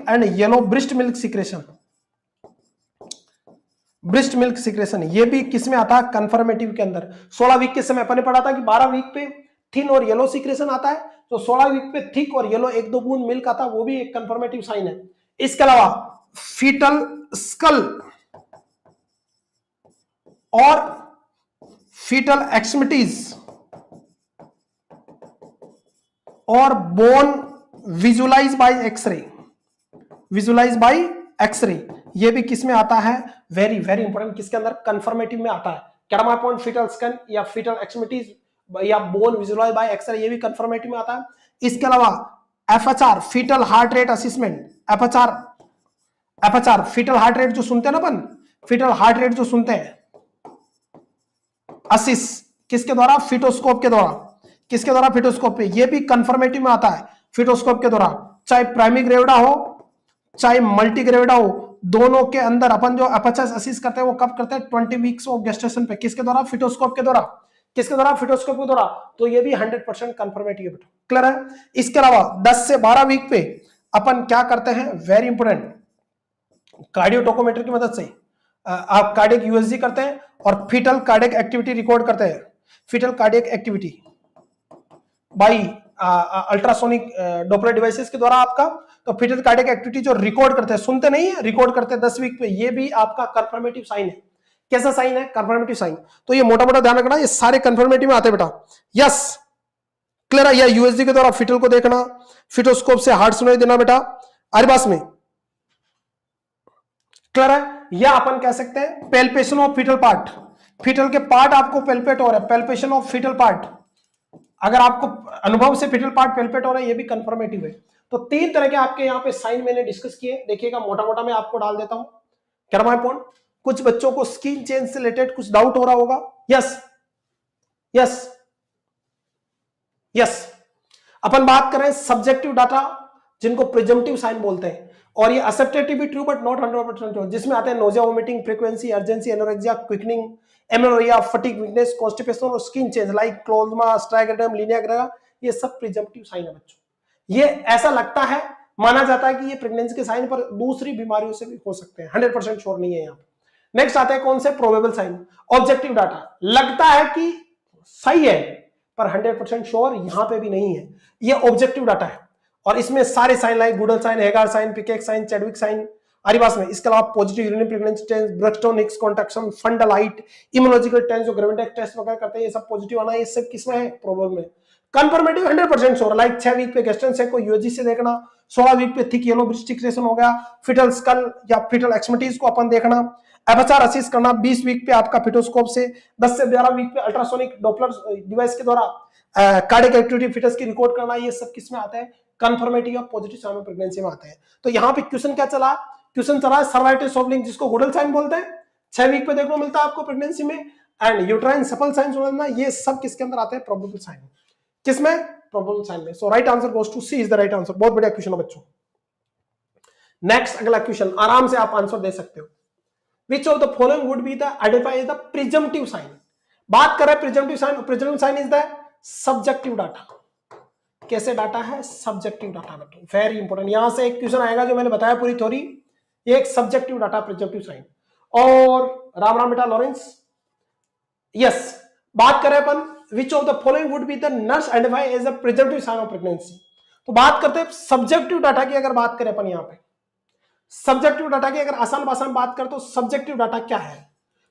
and yellow breast milk secretion, breast milk secretion, ये भी किसमें आता है, कंफर्मेटिव के अंदर। 16 वीक के समय अपन ने पढ़ा था कि 12 वीक पे थिन और येलो सिक्रेशन आता है, तो 16 वीक पे थिक और येलो 1-2 बूंद मिल्क आता है, वो भी एक कंफर्मेटिव साइन है। इसके अलावा फीटल स्कल और फीटल एक्सट्रीमिटीज और bone visualise by X ray, visualize by X ray, ये भी किस में आता है, वेरी वेरी इंपॉर्टेंट, किसके अंदर, कंफर्मेटिव में आता है। कैडमा पॉइंट फीटल स्कैन या फीटल एक्सट्रीमिटीज या बोन विजुलाइज बाय एक्सरे, ये भी कंफर्मेटिव में आता है। इसके अलावा FHR fetal heart rate assessment, FHR fetal heart rate जो सुनते हैं ना अपन, फीटल हार्ट रेट जो सुनते हैं, असिस किसके द्वारा, फिटोस्कोप के द्वारा, किसके द्वारा, फिटोस्कोप पे, ये भी कंफर्मेटिव में आता है, फिटोस्कोप के द्वारा, चाहे प्राइमरी ग्रेविडा हो, चाहे मल्टीग्रेविडा हो, दोनों के अंदर अपन जो अपचस असिस करते हैं वो कब करते हैं? 20 वीक्स ऑफ गेस्टेशन पे। किसके द्वारा? फिटोस्कोप के द्वारा। किसके द्वारा? फिटोस्कोप के द्वारा। तो ये भी 100% कंफर्मेटिव है। क्लियर है? इसके अलावा 10 से 12 वीक पे अपन क्या करते हैं? वेरी इंपोर्टेंट, कार्डियोटोकोमीटर की मदद से आप कार्डियक यूएसजी करते हैं और फीटल कार्डियक एक्टिविटी रिकॉर्ड करते हैं। Fetal cardiac activity by ultrasonic Doppler devices के द्वारा आपका, तो फीटल कार्डियक एक्टिविटी जो रिकॉर्ड करते हैं, सुनते नहीं है, रिकॉर्ड करते हैं 10 वीक पे, ये भी आपका कंफर्मेटिव साइन है। कैसा साइन है? Confirmative sign. तो ये मोटा मोटा ध्यान रखना, ये सारे कंफर्मेटिव में आते हैं बेटा। यस, क्लियर है? या यूएसजी के द्वारा फीटल को देखना, फिटोस्कोप से हार्ट सुनाई देना बेटा, आरिबास में। क्लियर है? या अपन कह सकते हैं palpation of fetal part, fetal के पार्ट आपको पेल्पेट हो रहा है, पेल्पेशन ऑफ फीटल पार्ट, अगर आपको अनुभव से फीटल पार्ट पेल्पेट हो रहा है, ये भी कंफर्मेटिव है। तो 3 तरह के आपके यहाँ पे साइन मैंने डिस्कस किए, देखिएगा मोटा मोटा मैं आपको डाल देता हूं। क्या माय पॉइंट? कुछ बच्चों को स्किन चेंज से रिलेटेड कुछ डाउट हो रहा होगा। Yes yes yes. अपन बात कर रहे हैं सब्जेक्टिव डाटा, जिनको प्रिजम्पटिव साइन बोलते हैं, और ये accepted to be true but not 100% true, जिसमें आते हैं nausea, vomiting, frequency, urgency, anorexia, quickening, amenorrhea, fatigue, weakness, constipation और skin change like chloasma, striae gravidarum, linea ग्रेगा, ये सब प्रिजम्पटिव साइन है बच्चों। ये ऐसा लगता है, माना जाता है कि ये प्रेगनेंसी के साइन, पर दूसरी बीमारियों से भी हो सकते हैं, 100% श्योर नहीं है यहाँ पे। नेक्स्ट आते हैं कौन से? प्रोबेबल साइन, ऑब्जेक्टिव डाटा, लगता है कि सही है पर 100% श्योर यहां पे भी नहीं है, ये ऑब्जेक्टिव डाटा है। और इसमें सारे sign like Goodell sign, Hegar sign, पिकेक साइन, चैडविक साइन, आरिबास में। इसके अलावा positive urinary pregnancy test, Braxton Hicks contraction, fundal height, immunological test जो ग्रेविटेक टेस्ट वगैरह करते हैं, ये सब पॉजिटिव आना, ये सब किसमें है? प्रोबेबल में। कंफर्मेटिव 100% श्योर, लाइक 6 वीक पे गेस्टन सेक को यूएसजी से देखना, 16 वीक पे थिक येलो ब्रिज डिक्रेशन हो गया, फिटल स्कल या फिटल एक्समेटीज को अपन देखना, एफएचआर असिस्ट करना 20 वीक पे आपका फिटोस्कोप से, 10 से 11 वीक पे अल्ट्रासोनिक डॉपलर डिवाइस के द्वारा कार्डियक एक्टिविटी फिटस की रिकॉर्ड करना, ये सब किसमें आता है? कंफर्मेटिव और पॉजिटिव साइन ऑफ प्रेगनेंसी में आते हैं। तो यहाँ पे क्वेश्चन क्या चला? क्वेश्चन चला सर्वाइटिस ऑफ लिंक, जिसको गुडल साइन बोलते हैं, 6 वीक पे देखने को मिलता है आपको प्रेगनेंसी में, एंड यूट्राइन सफल साइन समझना, ये सब किसके अंदर आते हैं? Probable sign. किसमें? प्रोबेबल साइन में। So right answer goes to C is the right answer. बहुत बढ़िया क्वेश्चन है बच्चों। नेक्स्ट अगला क्वेश्चन, आराम से आप आंसर दे सकते हो। Which of the following would be the identified as the presumptive sign? बात कर रहे हैं presumptive sign, presumptive sign is the subjective data. कैसे डाटा है? Subjective data. वेरी इंपॉर्टेंट, यहां से एक क्वेश्चन आएगा जो मैंने बताया पूरी थ्योरी, ये एक सब्जेक्टिव डाटा प्रिजम्पटिव साइन। और राम राम बेटा लॉरेंस, यस, बात करें अपन which of the following would be the nurse identify as the presumptive sign of pregnancy. तो बात करते हैं सब्जेक्टिव डाटा की। अगर बात करें अपन यहाँ पे सब्जेक्टिव डाटा की, अगर आसान भाषा में बात करें तो सब्जेक्टिव डाटा क्या है?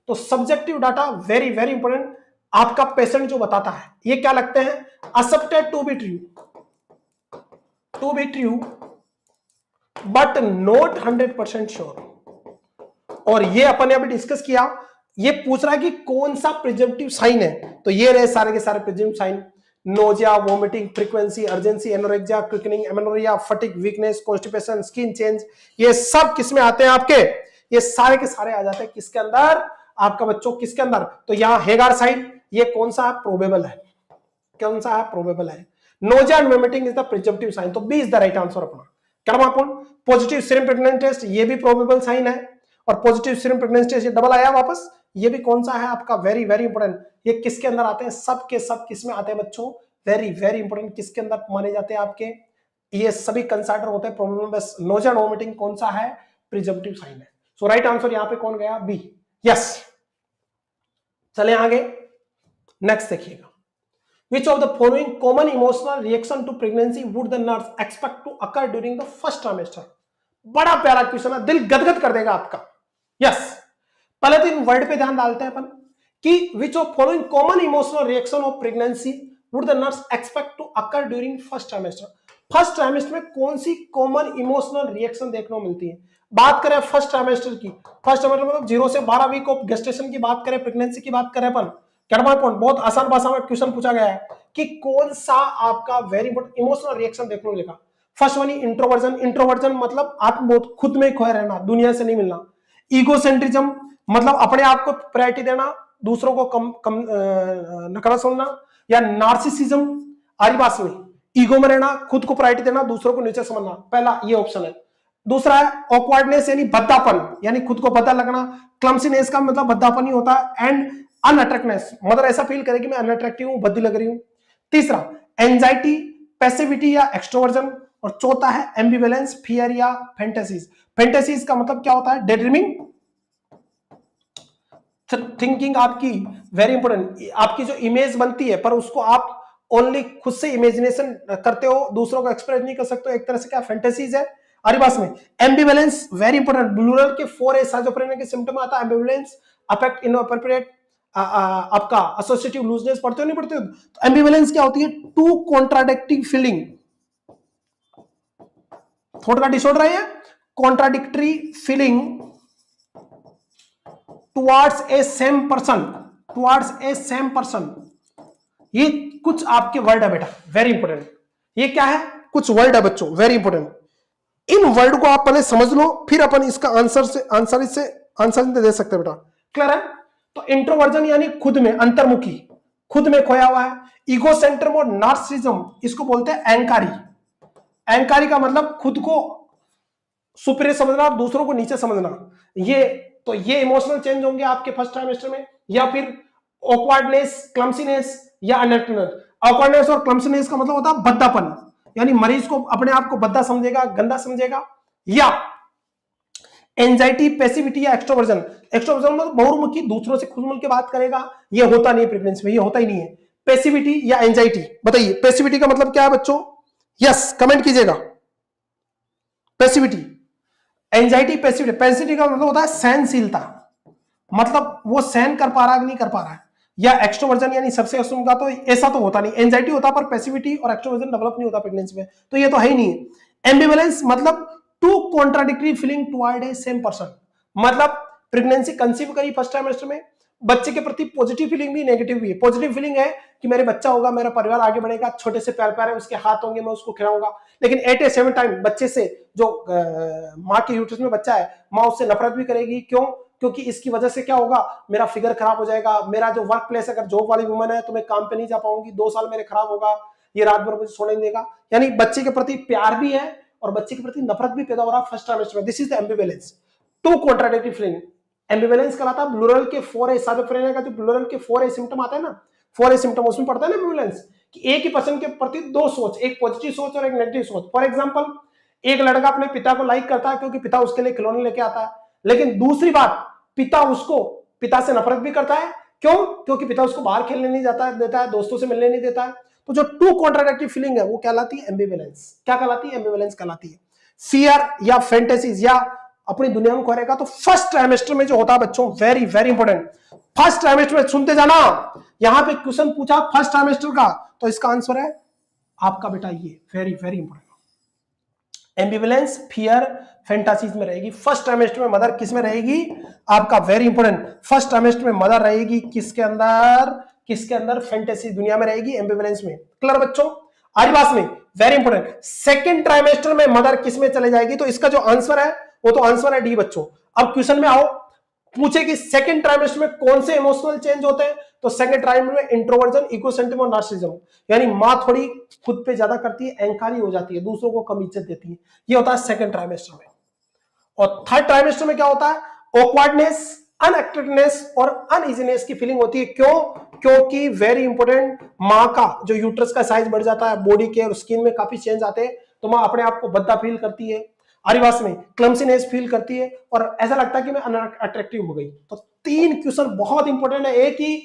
तो subjective data very very important, आपका पेशेंट जो बताता है, ये क्या लगते हैं? Accepted to be true but not 100% sure. और ये अपन ने अभी डिस्कस किया, ये पूछ रहा है कि कौन सा प्रिजम्पटिव साइन है, तो ये रहे सारे के सारे presumptive sign, nausea, vomiting, frequency, urgency, anorexia, quickening, amenorrhea, fatigue, weakness, constipation, skin change, ये सब किसमें आते हैं आपके? ये सारे के सारे आ जाते हैं किसके अंदर? आपका बच्चों किसके अंदर? तो यहां हेगार साइन, ये कौन सा है? प्रोबेबल है। कौन सा है? प्रोबेबल है। Nausea and vomiting is the presumptive sign, तो B is the right answer अपना। क्या नाम? पॉजिटिव सीरम प्रेगनेंसी टेस्ट, ये भी प्रोबेबल साइन है, और पॉजिटिव सीरम प्रेगनेंसी टेस्ट ये डबल आया वापस, ये भी कौन सा है आपका? Very very important. ये किसके अंदर आते हैं? सब के सब किसमें आते हैं बच्चों? वेरी वेरी इंपॉर्टेंट, किसके अंदर माने जाते हैं आपके? ये सभी कंसाइडर होते हैं प्रोबेबल। बस नोजिया एंड वोमिटिंग कौन सा है? प्रिजम्पटिव साइन है। सो राइट आंसर यहाँ पे कौन गया? बी। यस, चले आगे, नेक्स्ट देखिएगा। Which of the following common emotional reaction to pregnancy would the nurse expect to occur during the first trimester? बड़ा प्यारा क्वेश्चन है, दिल गदगद कर देगा आपका। यस, पहले तो इन वर्ड पे ध्यान डालते हैं अपन कि which of following common emotional reaction of pregnancy would the nurse expect to occur during first trimester? First trimester में कौन सी कॉमन इमोशनल रिएक्शन देखने को मिलती है? बात करें फर्स्ट ट्राइमेस्टर की, फर्स्ट ट्राइमेस्टर मतलब 0 से 12 वीक ऑफ गेस्टेशन की बात करें, प्रेगनेंसी की बात करें अपन, पॉइंट बहुत आसान भाषा में क्वेश्चन पूछा गया है कि कौन सा आपका वेरी इंपॉर्टेंट इमोशनल रिएक्शन देखने को मिलेगा? फर्स्ट वन इंट्रोवर्जन, इंट्रोवर्जन मतलब आत्मबोध, खुद में खोए रहना, दुनिया से नहीं मिलना। ईगोसेंट्रिज्म मतलब अपने आप को प्रायोरिटी देना, दूसरों को कम नकारा सुनना। या नार्सिसिज्म, आरी बात में ईगो में रहना, खुद को प्रायोरिटी देना, दूसरों को नीचे समझना। पहला ये ऑप्शन है। दूसरा है ऑकवर्डनेस यानी भद्दापन, यानी खुद को भद्दा लगना। क्लमसीनेस का मतलब भद्दापन ही होता है। एंड अनअट्रैक्टनेस, मदर ऐसा फील करे कि मैं अनअट्रैक्टिव हूं, भद्दी लग रही हूं। तीसरा एंजाइटी, पैसिविटी या एक्सट्रोवर्जन। और चौथा है एम्बिवेलेंस, फियर या फैंटेसीज। फैंटेसीज का मतलब क्या होता है? डे ड्रीमिंग, थिंकिंग आपकी वेरी इंपॉर्टेंट, आपकी जो इमेज बनती है पर उसको आप ओनली खुद से इमेजिनेशन करते हो, दूसरों को एक्सप्रेस नहीं कर सकते हो, एक तरह से क्या फैंटेसीज है। आरिबास में एम्बिवेलेंस वेरी इंपॉर्टेंट, ब्लूरल के 4A साइजोफ्रेनिया के सिम्टम आता है एम्बिवेलेंस, अफेक्ट इनअप्रोप्रिएट, आपका एसोसिएटिव लूजनेस। पढ़ते हो नहीं पढ़ते हो? तो एम्बिवेलेंस क्या होती है? टू कॉन्ट्राडिक्टिंग फीलिंग, थॉट का डिसऑर्डर है, contradictory feeling towards a same person, towards a same person. ये कुछ आपके वर्ड है बेटा, वेरी इंपॉर्टेंट। ये क्या है? कुछ वर्ड है बच्चों, वेरी इंपॉर्टेंट। इन वर्ड को आप पहले समझ लो, फिर अपन इसका आंसर दे सकते हैं बेटा। क्लियर है? तो इंट्रोवर्जन यानी खुद में अंतर्मुखी, खुद में खोया हुआ है। ईगो सेंट्रम और नार्सिसिज्म, इसको बोलते हैं अहंकारी। अहंकारी का मतलब खुद को सुपीरियर समझना और दूसरों को नीचे समझना। ये इमोशनल चेंज होंगे आपके फर्स्ट ट्राइमेस्टर में, या फिर ऑकवर्डनेस, क्लमसीनेस या अनअट्रैक्टिवनेस। ऑकवर्डनेस और क्लमसीनेस का मतलब होता है भद्दापन, यानी मरीज को अपने आप को भद्दा समझेगा, गंदा समझेगा। या एंजाइटी, पैसिविटी या एक्सट्रोवर्जन। एक्सट्रोवर्जन मतलब बहुमुखी, दूसरों से खुल मिल के बात करेगा, ये होता नहीं है प्रेगनेंसी में, ये होता ही नहीं है। पैसिविटी या एंजाइटी, बताइए पैसिविटी का मतलब क्या है बच्चों? यस कमेंट कीजिएगा। Passivity, anxiety, passivity. पैसिविटी का मतलब होता है सहनशीलता, मतलब वो सहन कर पा रहा है नहीं कर पा रहा है। या एक्सट्रोवर्जन यानी सबसे असुम का, तो ऐसा तो होता नहीं, एंजाइटी होता पर पैसिविटी और एक्सट्रोवर्जन डेवलप नहीं होता प्रेगनेंसी में, तो ये तो है ही नहीं है। एम्बिवेलेंस मतलब two contradictory feeling toward a same person, मतलब प्रेगनेंसी कंसीव करी फर्स्ट ट्राइमेस्टर में, बच्चे के प्रति पॉजिटिव फीलिंग भी नेगेटिव भी है। पॉजिटिव फीलिंग है कि मेरे बच्चा होगा, मेरा परिवार आगे बढ़ेगा, छोटे से प्यार प्यारे उसके हाथ होंगे, मैं उसको खिलाऊंगा। लेकिन एट ए सेम टाइम बच्चे से, जो माँ के यूट्रस में बच्चा है, माँ उससे नफरत भी करेगी। क्यों? क्योंकि इसकी वजह से क्या होगा? मेरा फिगर खराब हो जाएगा, मेरा जो वर्क प्लेस, अगर जॉब वाली वुमन है तो मैं काम पे नहीं जा पाऊंगी, 2 साल मेरे खराब होगा, ये रात भर मुझे सोने नहीं देगा। यानी बच्चे के प्रति प्यार भी है और बच्चे के प्रति नफरत भी पैदा हो रहा है फर्स्ट ट्राइमेस्टर में। This is the ambivalence, two contradictory feeling. Ambivalence कहलाता है ब्लूरल के 4A साइजोफ्रेनिया का जो ब्लूरल के 4A सिम्टम आता है ना, 4A सिम्टम, उसमें पड़ता है ना एम्बिवेलेंस, कि एक ही पर्सन के प्रति दो सोच, एक पॉजिटिव सोच और एक नेगेटिव सोच। फॉर एग्जांपल, एक लड़का अपने पिता को लाइक करता है क्योंकि पिता उसके लिए खिलौने लेके आता है, लेकिन दूसरी बात, पिता से नफरत भी करता है। क्यों? क्योंकि पिता उसको बाहर खेलने नहीं देता है, दोस्तों से मिलने नहीं देता है। तो जो टू कॉन्ट्राडिक्टरी फीलिंग है वो कहलाती है एम्बिवेलेंस। क्या कहलाती है? एम्बिवेलेंस कहलाती है। फियर या फैंटेसीज या अपनी दुनिया में खोएगा। तो फर्स्ट ट्राइमेस्टर में जो होता है बच्चों, very very important, first trimester में सुनते जाना, यहां पे क्वेश्चन पूछा फर्स्ट ट्राइमेस्टर का, तो इसका आंसर है आपका बेटा ये, very very important. Ambivalence, fear, fantasies में रहेगी। फर्स्ट ट्राइमेस्टर में मदर किस में रहेगी? आपका वेरी इंपॉर्टेंट, फर्स्ट ट्राइमेस्टर में मदर रहेगी किसके अंदर? फैंटेसी दुनिया में रहेगी, एम्बिवेलेंस में। क्लियर बच्चों? आदिवास में वेरी इंपॉर्टेंट। सेकंड ट्राइमेस्टर में मदर किस में चले जाएगी? तो इसका जो आंसर है वो तो आंसर है डी बच्चों। अब क्वेश्चन में आओ, पूछे कि सेकंड ट्राइमेस्टर में कौन से इमोशनल चेंज होते हैं? तो सेकंड ट्राइमेस्टर में इंट्रोवर्जन, इगोसेंट्रिज्म और नार्सिसिज्म, यानी मां थोड़ी खुद पे ज्यादा करती है, अहंकारी हो जाती है, दूसरों को कम इज्जत देती है। ये होता है सेकंड ट्राइमेस्टर में। और थर्ड ट्राइमेस्टर में क्या होता है? ऑकवर्डनेस, अनएक्टिवनेस और अनइजीनेस की फीलिंग होती है। क्यों? क्योंकि वेरी इंपॉर्टेंट, मां का जो यूट्रस का साइज बढ़ जाता है, बॉडी के और स्किन में काफी चेंज आते हैं, तो मां अपने आप को भद्दा फील करती है। आदिवास में क्लमसीनेस फील करती है और ऐसा लगता है कि मैं अनअट्रैक्टिव हो गई। तो 3 क्वेश्चन बहुत इंपॉर्टेंट है, एक ही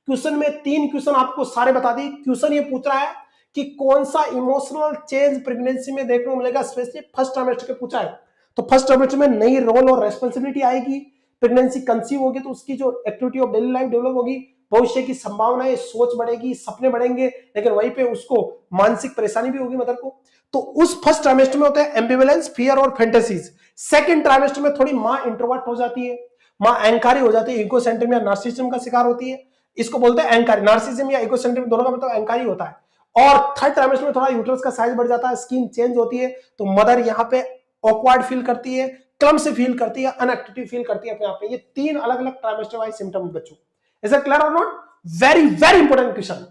क्वेश्चन में 3 क्वेश्चन आपको सारे बता दी। क्वेश्चन ये पूछ रहा है कि कौन सा इमोशनल चेंज प्रेगनेंसी में देखने को मिलेगा, स्पेशली फर्स्ट ट्राइमेस्टर के पूछा है। तो फर्स्ट ट्राइमेस्टर में नई रोल और रेस्पॉन्सिबिलिटी आएगी, प्रेगनेंसी कंसीव होगी तो उसकी जो activity of daily life develop होगी, भविष्य की संभावनाएं, सोच बढ़ेगी, सपने बढ़ेंगे, लेकिन वहीं पे उसको मानसिक परेशानी भी होगी मदर को। तो उस फर्स्ट ट्राइमेस्टर में होते हैं एम्बिवेलेंस, फियर और फैंटेसीज। सेकंड ट्राइमेस्टर में थोड़ी मां इंट्रोवर्ट हो जाती है, मां अहंकारी हो जाती है, इगोसेंट्रिज्म या नार्सिसिज्म का शिकार होती है। इसको बोलते हैं अहंकारी। नार्सिसिज्म या इगोसेंट्रिज्म दोनों का मतलब अहंकारी होता है। और थर्ड ट्राइमेस्टर में थोड़ा यूट्रस का साइज बढ़ जाता है, स्किन चेंज होती है, तो मदर यहाँ पे ऑकवर्ड फील करती है, क्लम से फील करती है, अनएक्टिव फील करती है अपने आप पे। ये 3 अलग अलग ट्राइमेस्टर वाइज सिम्टम बच्चों। इज इट क्लियर और not? Very very important question.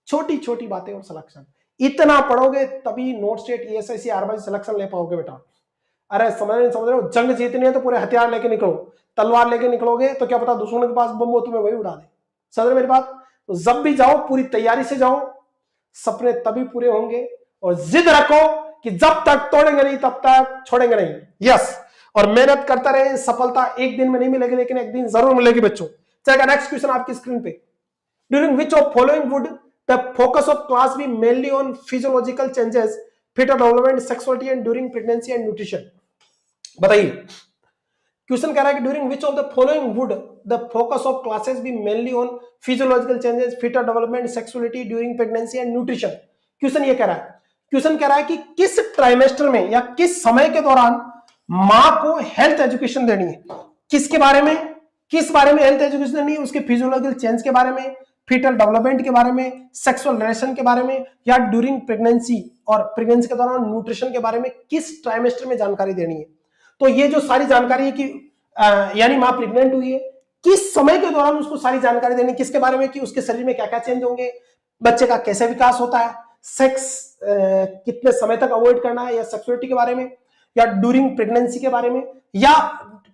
छोटी छोटी बातें और सिलेक्शन, इतना पढ़ोगे तभी note state, ESIC, RBI selection ले पाओगे बेटा। अरे समझ रहे हो, जंग जीतनी है तो पूरे हथियार लेके निकलो, तलवार लेके निकलोगे तो क्या पता दुश्मन के पास बम हो, तुम्हें वही उड़ा दे। समझ रहे मेरी बात? तो जब भी जाओ पूरी तैयारी से जाओ, सपने तभी पूरे होंगे। और जिद रखो कि जब तक तोड़ेंगे नहीं तब तक छोड़ेंगे नहीं। यस, और मेहनत करता रहे, सफलता एक दिन में नहीं मिलेगी लेकिन एक दिन जरूर मिलेगी बच्चों। चलेगा नेक्स्ट क्वेश्चन आपकी स्क्रीन पे। During which of following would the focus of class be mainly on physiological changes, fetal development, sexuality and during pregnancy and nutrition? बताइए, क्वेश्चन कह रहा है कि during which of the following would the focus of classes be mainly on physiological changes, fetal development, sexuality during pregnancy and nutrition. Question ये कह रहा है, question कह रहा है कि किस ट्राइमेस्टर में या किस समय के दौरान मां को हेल्थ एजुकेशन देनी है, किसके बारे में, किस बारे में हेल्थ एजुकेशन देनी है, उसके फिजियोलॉजिकल चेंज के बारे में, फीटल डेवलपमेंट के बारे में, सेक्सुअल रिलेशन के बारे में, या ड्यूरिंग प्रेगनेंसी और प्रेगनेंसी के दौरान न्यूट्रिशन के बारे में किस ट्राइमेस्टर में जानकारी देनी है। तो ये जो सारी जानकारी है कि यानी मां प्रेग्नेंट हुई है, किस समय के दौरान उसको सारी जानकारी देनी, किसके बारे में कि उसके शरीर में क्या क्या चेंज होंगे, बच्चे का कैसे विकास होता है, सेक्स कितने समय तक अवॉइड करना है, या सेक्सुअलिटी के बारे में, या ड्यूरिंग प्रेगनेंसी के बारे में, या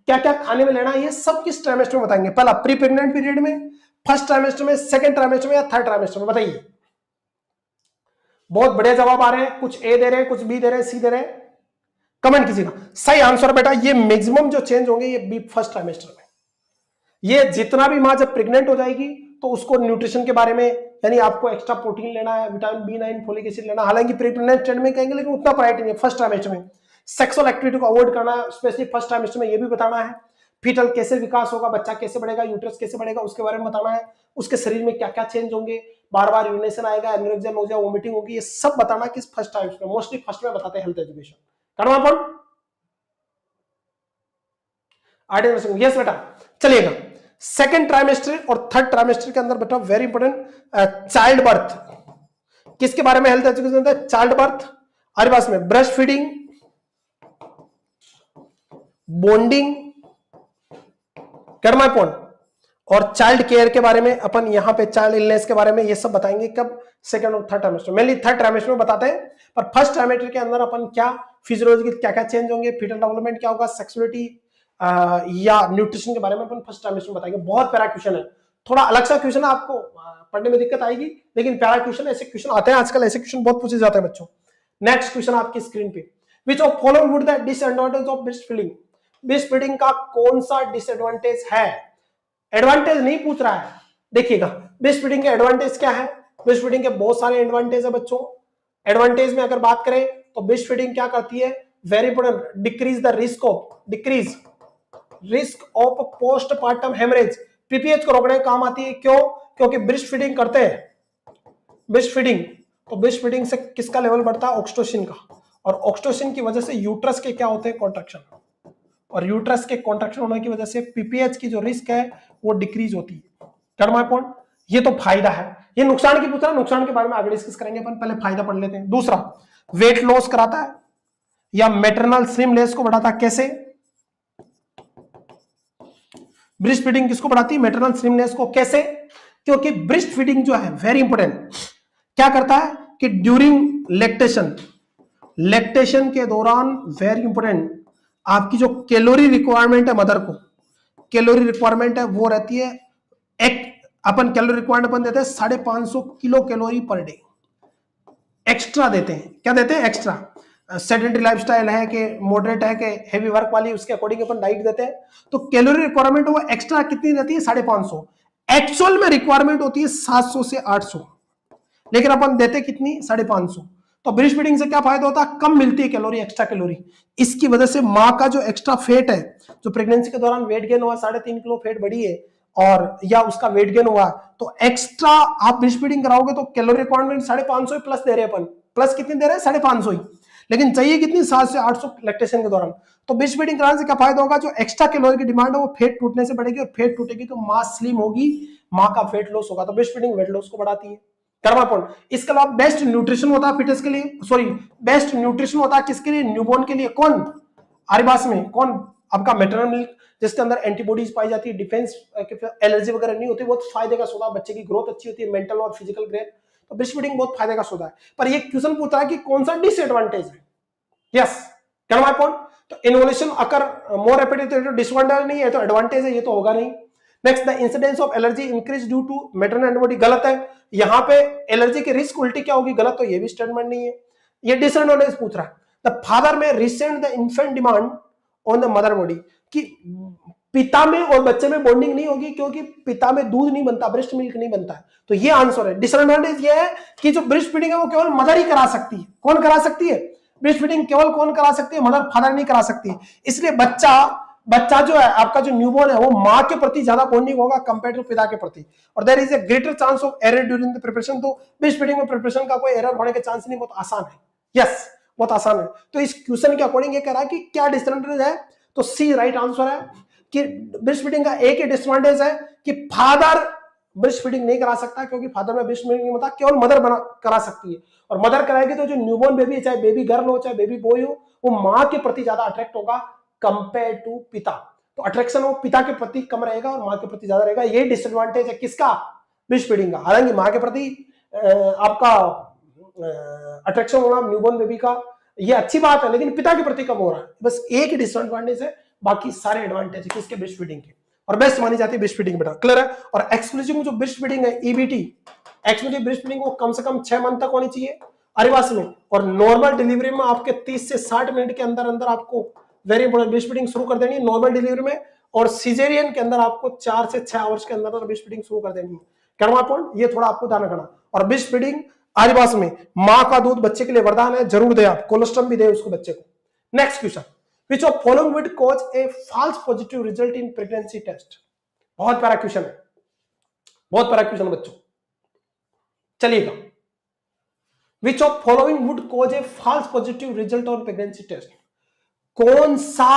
क्या क्या खाने में लेना है, ये सब किस ट्राइमेस्टर में बताएंगे। पहला प्री प्रेग्नेंट पीरियड में, फर्स्ट ट्राइमेस्टर में, सेकंड ट्राइमेस्टर में, या थर्ड ट्राइमेस्टर में, बताइए। बहुत बढ़िया जवाब आ रहे हैं, कुछ ए दे रहे हैं, कुछ बी दे रहे हैं, सी दे रहे हैं, कमेंट कीजिएगा। सही आंसर बेटा ये मैक्सिमम जो चेंज होंगे ये बी फर्स्ट ट्राइमेस्टर में। ये जितना भी मां जब प्रेग्नेंट हो जाएगी तो उसको न्यूट्रिशन के बारे में, यानी आपको एक्स्ट्रा प्रोटीन लेना है, विटामिन B9, फोलिक एसिड लेना, हालांकि प्री प्रेग्नेंट स्टेज में कहेंगे लेकिन उतना प्रायोरिटी नहीं है। फर्स्ट ट्राइमेस्टर में सेक्सुअल एक्टिविटी को अवॉइड करना है, स्पेशली फर्स्ट ट्राइमेस्टर में ये भी बताना है। फीटल कैसे विकास होगा, बच्चा कैसे बढ़ेगा, यूट्रस कैसे बढ़ेगा, उसके बारे में बताना है। उसके शरीर में क्या क्या चेंज होंगे, बार बार यूरिनेशन आएगा, एनोरेक्सिया, नोजिया, वोमिटिंग होगी, ये सब बताना किस फर्स्ट ट्राइमेस्टर में। मोस्टली फर्स्ट में बताते हैं हेल्थ एजुकेशन। करना अपन यस बेटा। चलिएगा सेकेंड ट्राइमेस्टर और थर्ड ट्राइमेस्टर के अंदर बेटा वेरी इंपोर्टेंट चाइल्ड बर्थ, किसके बारे में हेल्थ एजुकेशन होता है, चाइल्ड बर्थ, हमारे पास में ब्रेस्ट फीडिंग, बॉन्डिंग, कर्मापन, और चाइल्ड केयर के बारे में अपन यहाँ पे चाइल्ड इलनेस के बारे में ये सब बताएंगे कब, सेकंड और third trimester. Mainly third trimester में बताते हैं, पर फर्स्ट ट्राइमेस्टर के अंदर अपन क्या फिजियोलॉजिकल क्या क्या चेंज होंगे, फीटल डेवलपमेंट क्या होगा, सेक्सुअलिटी या न्यूट्रिशन के बारे में अपन फर्स्ट ट्राइमेस्टर में बताएंगे। बहुत प्यारा क्वेश्चन है, थोड़ा अलग सा क्वेश्चन है, आपको पढ़ने में दिक्कत आएगी लेकिन प्यारा क्वेश्चन, ऐसे क्वेश्चन आते हैं आजकल, ऐसे क्वेश्चन बहुत पूछे जाते हैं बच्चों। नेक्स्ट क्वेश्चन आपकी स्क्रीन पे, विच of following would the disadvantage of breast feeding, breast feeding का कौन सा डिसएडवांटेज है। एडवांटेज नहीं पूछ रहा है, देखिएगा ब्रेस्ट फीडिंग के एडवांटेज क्या है। ब्रेस्ट फीडिंग के बहुत सारे एडवांटेज है बच्चों। एडवांटेज में अगर बात करें तो ब्रेस्ट फीडिंग क्या करती है, very important, decrease the risk of postpartum haemorrhage, PPH को रोकने का काम आती है। क्यों? क्योंकि ब्रेस्ट फीडिंग करते हैं, ब्रेस्ट फीडिंग, तो ब्रेस्ट फीडिंग से किसका लेवल बढ़ता है, ऑक्सीटोसिन का, और ऑक्सीटोसिन की वजह से यूट्रस के क्या होते हैं, कॉन्ट्रैक्शन, और यूट्रस के कॉन्ट्रैक्शन होने की वजह से पीपीएच की जो रिस्क है वो डिक्रीज होती है। टर्म पॉइंट, ये तो फायदा है। ये नुकसान की पूछा, नुकसान के बारे में आगे डिस्कस करेंगे अपन, पहले फायदा पढ़ लेते हैं। दूसरा, वेट लॉस कराता है या मैटरनल स्लिमनेस को बढ़ाता है, कैसे? ब्रेस्ट फीडिंग किसको बढ़ाती है, मैटरनल स्लिमनेस को, कैसे? क्योंकि ब्रेस्ट फीडिंग जो है वेरी इंपोर्टेंट, क्या करता है कि ड्यूरिंग लैक्टेशन के दौरान वेरी इंपोर्टेंट आपकी जो कैलोरी रिक्वायरमेंट है मदर को, कैलोरी रिक्वायरमेंट है वो रहती है, अपन कैलोरी रिक्वायरमेंट अपन देते हैं 550 kilo calorie per day, extra देते हैं। क्या देते हैं? एक्स्ट्रा। सेडेंटरी लाइफस्टाइल है कि मॉडरेट है कि हेवी वर्क वाली, उसके अकॉर्डिंग अपन डाइट देते हैं। तो कैलोरी रिक्वायरमेंट वो एक्स्ट्रा कितनी रहती है, 550। एक्चुअल में रिक्वायरमेंट होती है 700 से 800, लेकिन अपन देते कितनी, 550। तो ब्रेस्ट फीडिंग से क्या फायदा होता है, कम मिलती है कैलोरी, एक्स्ट्रा कैलोरी। इसकी वजह से माँ का जो एक्स्ट्रा फेट है, जो प्रेगनेंसी के दौरान वेट गेन हुआ, 3.5 किलो फेट बढ़ी है, और या उसका वेट गेन हुआ, तो एक्स्ट्रा आप ब्रेस्ट फीडिंग कराओगे तो कैलोरी रिक्वायरमेंट 550 प्लस दे रहे हैं अपन, प्लस कितनी दे रहे हैं, 550 ही, लेकिन चाहिए कितनी, 700 से 800 लैक्टेशन के दौरान। तो ब्रेस्ट फीडिंग कराने से क्या फायदा होगा, जो एक्स्ट्रा कैलोरी की डिमांड है वो फेट टूटने से बढ़ेगी, और फेट टूटेगी तो मां स्लिम होगी, मां का फेट लॉस होगा। तो ब्रेस्ट फीडिंग वेट लॉस को बढ़ाती है। इसके अलावा बेस्ट न्यूट्रिशन होता है फिटनेस के लिए, सॉरी बेस्ट न्यूट्रिशन होता है किसके लिए, न्यूबॉर्न के लिए। कौन? आरिबास में कौन? आपका मैटरनल मिल्क, जिसके अंदर एंटीबॉडीज पाई जाती है, डिफेंस एलर्जी वगैरह नहीं होती, बहुत फायदे का सौदा, बच्चे की ग्रोथ अच्छी होती है, मेंटल और फिजिकल ग्रोथ। तो ब्रेस्ट फीडिंग बहुत फायदे का सौदा है। पर ये क्वेश्चन पूछता है कि कौन सा डिसएडवांटेज है। यस, तो इन्वोल्यूशन अकर मोर रैपिडली तो डिसएडवांटेज नहीं है, तो एडवांटेज है, ये तो होगा नहीं। Next, the incidence of allergy increase due to maternal antibody, गलत है। यहाँ पे एलर्जी की रिस्क उल्टी क्या होगी, गलत, तो ये भी स्टेटमेंट नहीं है। ये डिसएडवांटेज पूछ रहा है। द फादर में recent the infant demand on the mother body, कि पिता में और बच्चे में बॉन्डिंग नहीं होगी क्योंकि पिता में दूध नहीं बनता, ब्रेस्ट मिल्क नहीं बनता है, तो ये आंसर है। डिसएडवांटेज ये है कि जो ब्रेस्ट फीडिंग है वो केवल मदर ही करा सकती है। कौन करा सकती है? ब्रेस्ट फीडिंग केवल कौन करा सकती है? मदर, फादर नहीं करा सकती। इसलिए बच्चा जो है आपका, जो न्यूबॉर्न है, वो मां के प्रति ज्यादा बॉन्डिंग होगा कंपेयर टू पिता के प्रति, और there is a greater chance of error during the preparation. तो ब्रेस्ट फीडिंग में प्रिपरेशन का कोई एरर होने के चांस नहीं, बहुत आसान है। यस, बहुत आसान है। तो इस क्वेश्चन के अकॉर्डिंग ये कह रहा है कि क्या डिसएडवांटेज है, तो सी राइट आंसर है कि ब्रेस्ट फीडिंग का एक ही डिसएडवांटेज है कि फादर ब्रेस्ट फीडिंग नहीं करा सकता, क्योंकि फादर में ब्रेस्ट फीडिंग नहीं होता, केवल मदर करा सकती है। और मदर कराएगी तो जो न्यूबॉर्न बेबी है, चाहे बेबी गर्ल हो चाहे बेबी बॉय हो, वो मां के प्रति ज्यादा अट्रैक्ट होगा कंपेयर टू पिता। तो अट्रैक्शन वो पिता के प्रति कम रहेगा और मां के प्रति ज्यादा रहेगा। ये डिसएडवांटेज है किसका? ब्रेस्ट फीडिंग का। हालांकि मां के प्रति आपका अट्रैक्शन होना न्यूबॉर्न बेबी का, ये अच्छी बात है, लेकिन पिता के प्रति कम हो रहा है। बस एक ही डिसएडवांटेज है, बाकी सारे एडवांटेज है किसके? ब्रेस्ट फीडिंग के, और बेस्ट मानी जाती है ब्रेस्ट फीडिंग। बेटा क्लियर है? और एक्सक्लूसिव जो ब्रेस्ट फीडिंग है, ईबीटी एक्सक्लूसिव ब्रेस्ट फीडिंग, वो कम से कम 6 मंथ तक होनी चाहिए अरिवास में, और नॉर्मल डिलीवरी में आपके 30 से 60 मिनट के अंदर अंदर आपको वेरी इंपॉर्टेंट ब्रेस्ट फीडिंग शुरू कर देनी है नॉर्मल डिलीवरी में, और सीजेरियन के अंदर आपको 4 से 6 आवर्स के अंदर ब्रेस्ट फीडिंग शुरू कर देनी है। कहना पॉइंट, ये थोड़ा आपको ध्यान रखना। और ब्रेस्ट फीडिंग आदिवास में, मां का दूध बच्चे के लिए वरदान है, जरूर दे आप, कोलेस्ट्रॉल भी दे उसको बच्चे को। Next question, which of following would cause a false positive result in pregnancy test? बहुत प्यारा क्वेश्चन है, बहुत प्यारा क्वेश्चन है बच्चों। चलिएगा, which of following would cause a false positive result on pregnancy test? कौन सा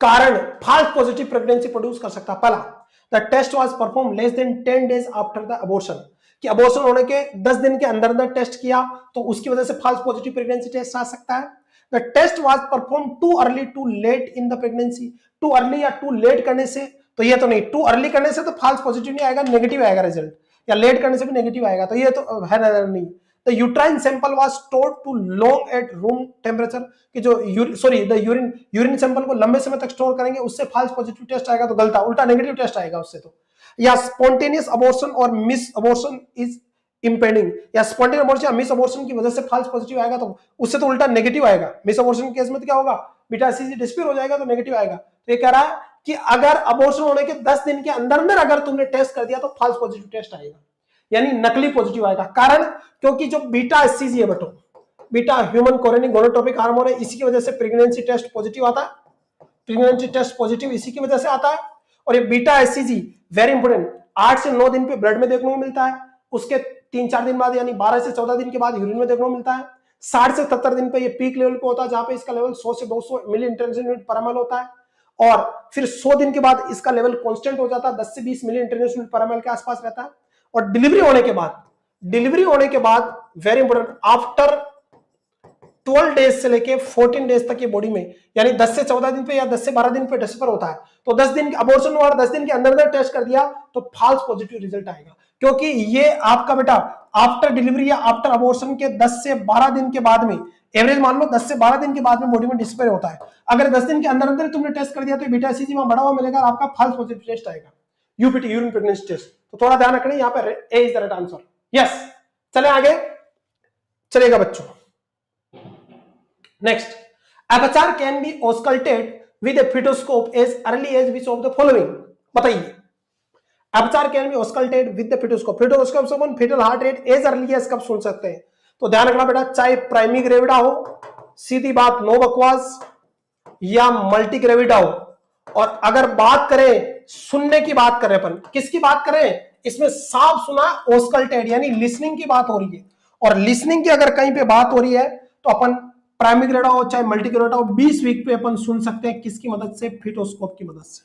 कारण false positive pregnancy प्रोड्यूस कर सकता है? पहला, the test was performed less than 10 days after the abortion, कि अबॉर्शन होने के 10 दिन के अंदर अंदर टेस्ट किया तो उसकी वजह से false positive pregnancy टेस्ट आ सकता है। The test was performed too early, too late in the pregnancy, too early या too late करने से, तो ये तो नहीं, too early करने से तो false positive नहीं आएगा, नेगेटिव आएगा रिजल्ट, या लेट करने से भी नेगेटिव आएगा, तो ये तो है नहीं। The uterine sample was stored too long at room temperature, कि जो यूरिन सैंपल को लंबे समय तक स्टोर करेंगे उससे false positive टेस्ट आएगा, तो गलत, उल्टा नेगेटिव टेस्ट आएगा उससे। तो या स्पॉन्टेनियस अबॉर्शन और मिस अबॉर्शन इज इंपेंडिंग, या स्पॉन्टेनियस अबॉर्शन या मिस अबॉर्शन की वजह से फॉल्स पॉजिटिव आएगा, तो उससे तो उल्टा नेगेटिव आएगा। मिस अबॉर्शन के केस में तो क्या होगा, बीटा सीजी डिस्पेयर हो जाएगा, तो नेगेटिव आएगा। तो ये कह रहा है कि अगर अबॉर्शन होने के 10 दिन के अंदर अंदर अगर तुमने टेस्ट कर दिया तो फॉल्स पॉजिटिव टेस्ट आएगा, यानी नकली पॉजिटिव आएगा। कारण, क्योंकि जो बीटा एससीजी है बेटो, beta human chorionic gonadotropic hormone है, इसी की वजह से प्रेगनेंसी टेस्ट पॉजिटिव आता है, प्रेगनेंसी टेस्ट पॉजिटिव इसी की वजह से आता है। और ये बीटा एससीजी वेरी इंपोर्टेंट, 8 से 9 दिन पे ब्लड में देखने को मिलता है, उसके 3-4 दिन बाद यानी 12 से 14 दिन के बाद यूरिन में देखने को मिलता है, 60 से 70 दिन पे ये पीक लेवल पे होता है, जहां पे इसका लेवल 100 से 200 मिली इंटरनेशनल यूनिट पर एमएल होता है, और फिर 100 दिन के बाद इसका लेवल कांस्टेंट हो जाता है, 10 से 20 मिली इंटरनेशनल यूनिट पर एमएल के आसपास रहता है। और डिलीवरी होने के बाद वेरी इंपोर्टेंट, आफ्टर 12 डेज से लेके 14 डेज तक ये बॉडी में, यानी 10 से 14 दिन पे या 10 से 12 दिन पे डिस्पेयर होता है, तो 10 दिन अबॉर्शन हुआ, 10 दिन के अंदर अंदर टेस्ट कर दिया तो फॉल्स पॉजिटिव रिजल्ट आएगा, क्योंकि ये आपका बेटा आफ्टर डिलीवरी या आफ्टर अबॉर्शन के 10 से 12 दिन के बाद में, एवरेज मान लो 10 से 12 दिन के बाद में बॉडी में डिस्पेयर होता है। अगर 10 दिन के अंदर अंदर तुमने टेस्ट कर दिया तो बीटा सीजी में बड़ा हुआ मिलेगा, आपका फॉल्स पॉजिटिव टेस्ट आएगा, यूपीटी यूरिन प्रेगनेंसी टेस्ट। तो थोड़ा ध्यान रखना, यहाँ पे A is the right answer. Yes, चले आगे, चलेगा बच्चों। Next, aperture can be ausculted with a fetoscope as early as which of the following? बताइए, aperture can be ausculted with the fetoscope, fetoscope से अपन fetal heart rate as early as कब सुन सकते हैं? तो ध्यान रखना बेटा, चाहे प्राइमी ग्रेविडा हो, सीधी बात, नो बकवास, या मल्टी ग्रेविडा हो। और अगर बात करें, सुनने की बात करें, अपन किसकी बात करें, इसमें साफ सुना ऑस्कल्टेड, यानी लिसनिंग की बात हो रही है। और लिसनिंग की अगर कहीं पे बात हो रही है तो अपन प्राइमरी ग्रेविडा हो चाहे मल्टी ग्रेविडा हो, 20 वीक पे अपन सुन सकते हैं, किसकी मदद से? फेटोस्कोप की मदद से।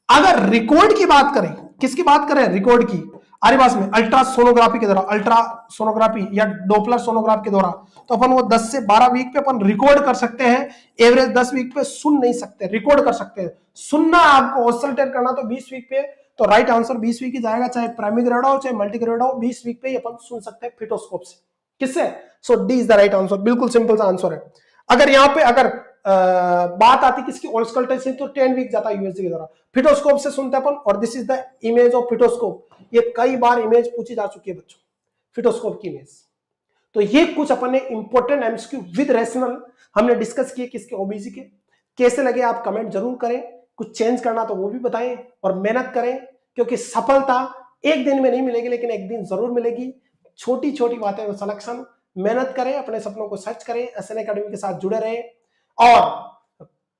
अगर रिकॉर्ड की बात करें, किसकी बात करें? रिकॉर्ड की, आरिवास में अल्ट्रासोनोग्राफी के द्वारा, अल्ट्रासोनोग्राफी या डोपलर सोनोग्राफ के द्वारा, तो अपन वो 10 से 12 वीक पे अपन रिकॉर्ड कर सकते हैं, एवरेज 10 वीक पे सुन नहीं सकते, रिकॉर्ड कर सकते हैं। सुनना आपको ऑसिलेट करना तो 20 वीक पे, तो राइट आंसर 20 वीक ही जाएगा, चाहे प्राइमरी ग्रेविडा हो चाहे मल्टी ग्रेविडा हो, 20 वीक पे अपन सुन सकते हैं फेटोस्कोप से। किससे? So D is the right answer, बिल्कुल सिंपल सा आंसर है। अगर यहाँ पे अगर बात आती किसकी ओल्सकल्टन से, तो 10 वीक जाता है यूएसजी के द्वारा। फिटोस्कोप से सुनते अपन, और this is the image of fetoscope. ये कई बार इमेज पूछी जा चुकी है बच्चों, फिटोस्कोप की इमेज। तो ये कुछ अपन ने इंपॉर्टेंट एमसीक्यू विद रैशनल हमने डिस्कस किए किसके, ओबीसी के। कैसे लगे आप कमेंट जरूर करें, कुछ चेंज करना तो वो भी बताएं, और मेहनत करें, क्योंकि सफलता एक दिन में नहीं मिलेगी, लेकिन एक दिन जरूर मिलेगी। छोटी छोटी बातें सिलेक्शन, मेहनत करें, अपने सपनों को सर्च करें, एसएन एकेडमी के साथ जुड़े रहें, और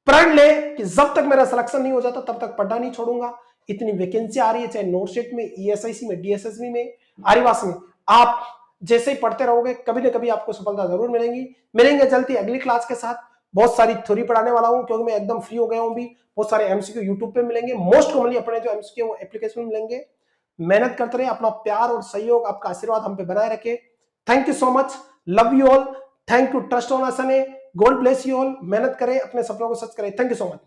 प्रण ले कि जब तक मेरा सिलेक्शन नहीं हो जाता तब तक पढ़ना नहीं छोड़ूंगा। इतनी वैकेंसी आ रही है, चाहे नोटशेट में, ईएसआईसी में, डीएसएसबी में, आरिवास में, आप जैसे ही पढ़ते रहोगे कभी ना कभी आपको सफलता जरूर मिलेंगी। मिलेंगे जल्दी अगली क्लास के साथ। बहुत सारी थ्योरी पढ़ाने वाला हूं, क्योंकि मैं एकदम फ्री हो गया हूं भी। बहुत सारे एमसीक्यू यूट्यूब पे मिलेंगे, मोस्ट कॉमनली अपने जो एमसीक्यू वो एप्लीकेशन में मिलेंगे। मेहनत करते रहे, अपना प्यार और सहयोग, आपका आशीर्वाद हम पे बनाए रखे। Thank you so much, love you all, thank you, trust on SNA, God bless you all. मेहनत करें, अपने सपनों को सच करें। Thank you so much.